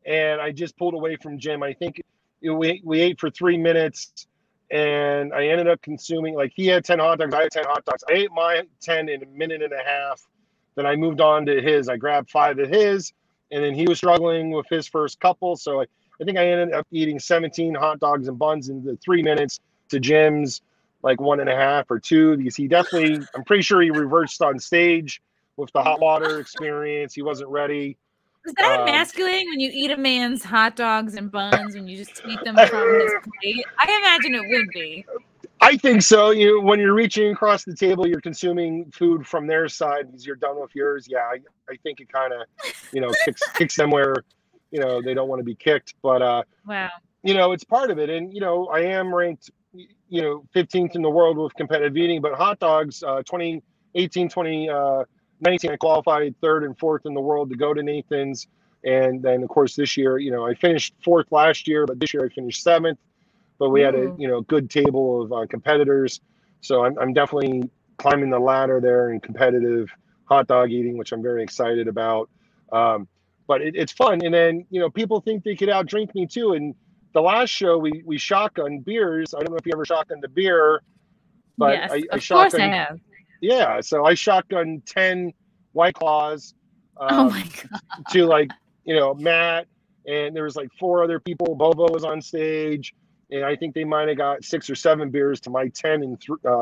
and I just pulled away from Jim. I think we ate for 3 minutes, and I ended up consuming, like, he had 10 hot dogs, I had 10 hot dogs. I ate my 10 in a minute and a half. Then I moved on to his. I grabbed 5 of his, and then he was struggling with his first couple. So I think I ended up eating 17 hot dogs and buns in the 3 minutes to Jim's like 1.5 or 2, because he definitely, I'm pretty sure he reversed on stage with the hot water experience. He wasn't ready. Is that emasculating when you eat a man's hot dogs and buns when you just take them from his plate? I imagine it would be. I think so. When you're reaching across the table, you're consuming food from their side because you're done with yours. Yeah, I think it kind of, kicks them where, they don't want to be kicked. But, wow. It's part of it. And, I am ranked, 15th in the world with competitive eating. But hot dogs, 2018, 2019, I qualified 3rd and 4th in the world to go to Nathan's. And then, of course, this year, I finished 4th last year, but this year I finished 7th. But we had a good table of competitors, so I'm definitely climbing the ladder there in competitive hot dog eating, which I'm very excited about. But it's fun, and then people think they could outdrink me too. And the last show we shotgunned beers. I don't know if you ever shotgunned a beer, but yes, I of course I have. Yeah, so I shotgunned 10 White Claws. Oh my god! To Matt, and there was like 4 other people. Bobo was on stage. And I think they might have got 6 or 7 beers to my 10 in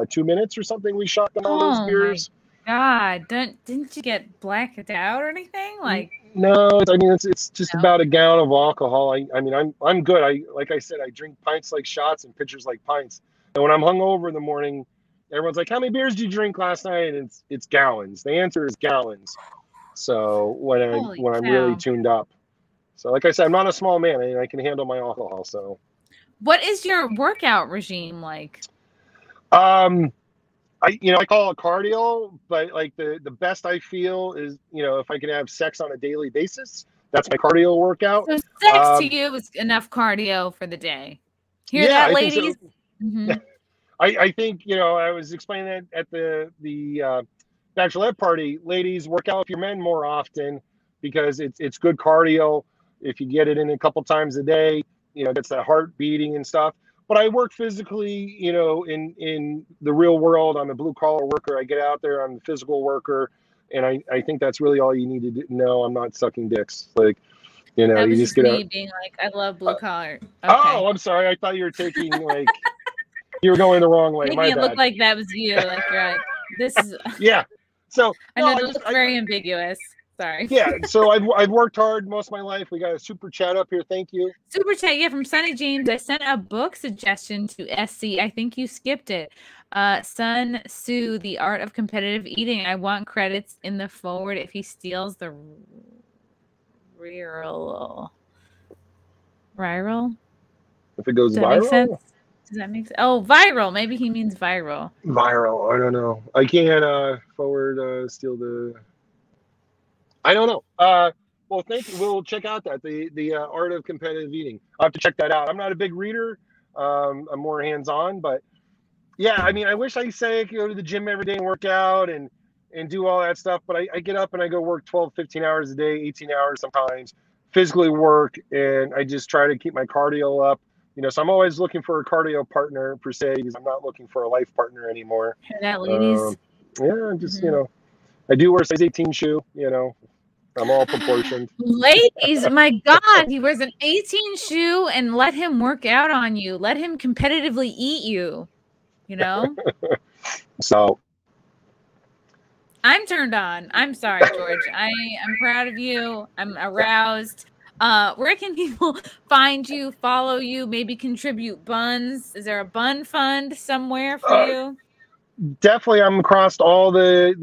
2 minutes or something. We shot them all those beers. My God, didn't you get blacked out or anything? Like, no, it's just about a gallon of alcohol. I mean, I'm good. Like I said, I drink pints like shots and pitchers like pints. And when I'm hungover in the morning, everyone's like, "How many beers did you drink last night?" And it's gallons. The answer is gallons. So when I'm really tuned up. So like I said, I'm not a small man. I can handle my alcohol. So. What is your workout regime like? I call it cardio, but like the best I feel is, if I can have sex on a daily basis, that's my cardio workout. So sex to you is enough cardio for the day. Hear that, ladies? So. Mm-hmm. I think, I was explaining that at the bachelorette party. Ladies, work out with your men more often because it's good cardio. If you get it in a couple times a day, gets that heart beating and stuff. But I work physically, in the real world. I'm a blue collar worker. I get out there. I'm a physical worker. And I think that's really all you need to know. I'm not sucking dicks. Like, that you just get me being like, I love blue collar. Okay. Oh, I'm sorry. I thought you were taking like, you were going the wrong way. Maybe it looked like that was you. Like, you're like, this is. Yeah. So I know it looks very ambiguous. Sorry. Yeah, so I've worked hard most of my life. We got a super chat up here. Thank you. Super chat, yeah, from Sunny James. I sent a book suggestion to SC. I think you skipped it. Sun Tzu, The Art of Competitive Eating. I want credits in the forward if he steals the viral. If it goes Does that viral? Make sense? Does that make sense? Oh, viral. Maybe he means viral. Viral. I don't know. I can't forward steal the. I don't know. Well, thank you. We'll check out that the Art of Competitive Eating. I'll have to check that out. I'm not a big reader. I'm more hands-on, but yeah, I mean, I wish I say I could go to the gym every day and work out and do all that stuff, but I get up and I go work 12, 15 hours a day, 18 hours sometimes, physically work, and I just try to keep my cardio up. So I'm always looking for a cardio partner per se, because I'm not looking for a life partner anymore. Hear that, ladies? Yeah, just I do wear a size 18 shoe. I'm all proportioned. Ladies, my God, he wears an 18 shoe and let him work out on you. Let him competitively eat you, So. I'm turned on. I'm sorry, George. I am proud of you. I'm aroused. Where can people find you, follow you, maybe contribute buns? Is there a bun fund somewhere for you? Definitely, I'm across all the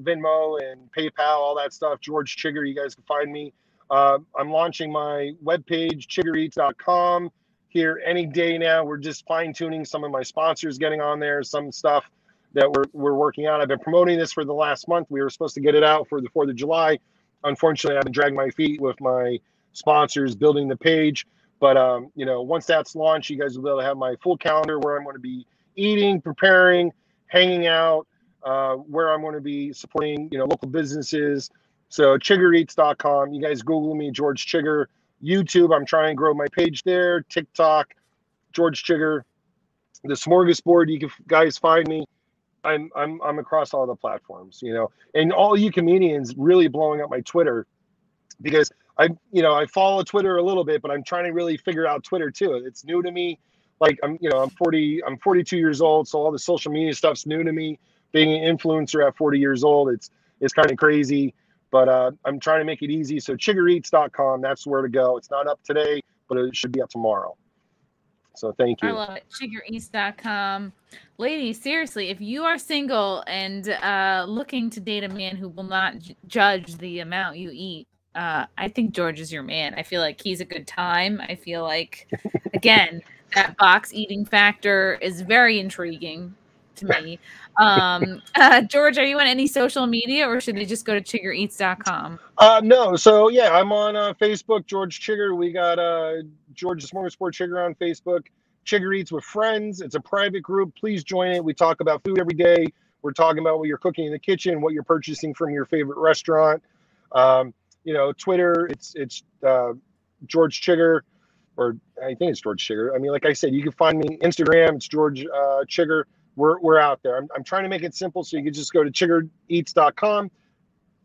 Venmo and PayPal, all that stuff. George Chiger, you guys can find me. I'm launching my webpage, chiggereats.com, here any day now. We're just fine tuning some of my sponsors, getting on there, some stuff. that we're working on. I've been promoting this for the last month. We were supposed to get it out for the 4th of July. Unfortunately, I've been dragging my feet with my sponsors building the page. But, you know, once that's launched, you guys will be able to have my full calendar where I'm going to be eating, preparing, hanging out, where I'm going to be supporting, you know, local businesses. So ChigerEats.com. You guys Google me, George Chiger. YouTube, I'm trying to grow my page there. TikTok, George Chiger. The Smorgasbord, you can guys find me. I'm across all the platforms, you know, and all you comedians really blowing up my Twitter, because I follow Twitter a little bit, but I'm trying to really figure out Twitter too. It's new to me. Like I'm 42 years old, so all the social media stuff's new to me. Being an influencer at 40 years old, it's kind of crazy, but I'm trying to make it easy. So ChigerEats.com, that's where to go. It's not up today, but it should be up tomorrow. So thank you. I love it. ChigerEats.com. Ladies, seriously, if you are single and looking to date a man who will not judge the amount you eat, I think George is your man. I feel like he's a good time. I feel like, again, that box eating factor is very intriguing to me. George, are you on any social media, or should they just go to ChigerEats.com? No. So yeah, I'm on Facebook, George Chiger. We got George the Smorgasbord Chiger on Facebook. Chiger Eats with Friends. It's a private group. Please join it. We talk about food every day. We're talking about what you're cooking in the kitchen, what you're purchasing from your favorite restaurant. You know, Twitter, it's George Chiger, or I think it's George Chiger. I mean, like I said, you can find me Instagram. It's George Chiger. We're out there. I'm trying to make it simple, so you can just go to ChigerEats.com.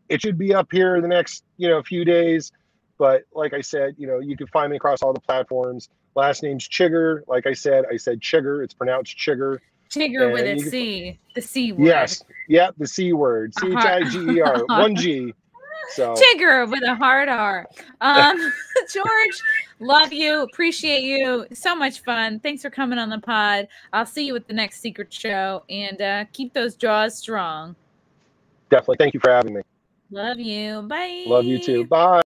It should be up here in the next, you know, few days. But like I said, you know, you can find me across all the platforms. Last name's Chiger. Like I said Chiger. It's pronounced Chiger. Chiger with a C. The C word. Yes. Yep. The C word. CHIGER. 1 G. So Chiger with a hard R. George, love you. Appreciate you. So much fun. Thanks for coming on the pod. I'll see you at the next secret show, and keep those jaws strong. Definitely. Thank you for having me. Love you. Bye. Love you too. Bye.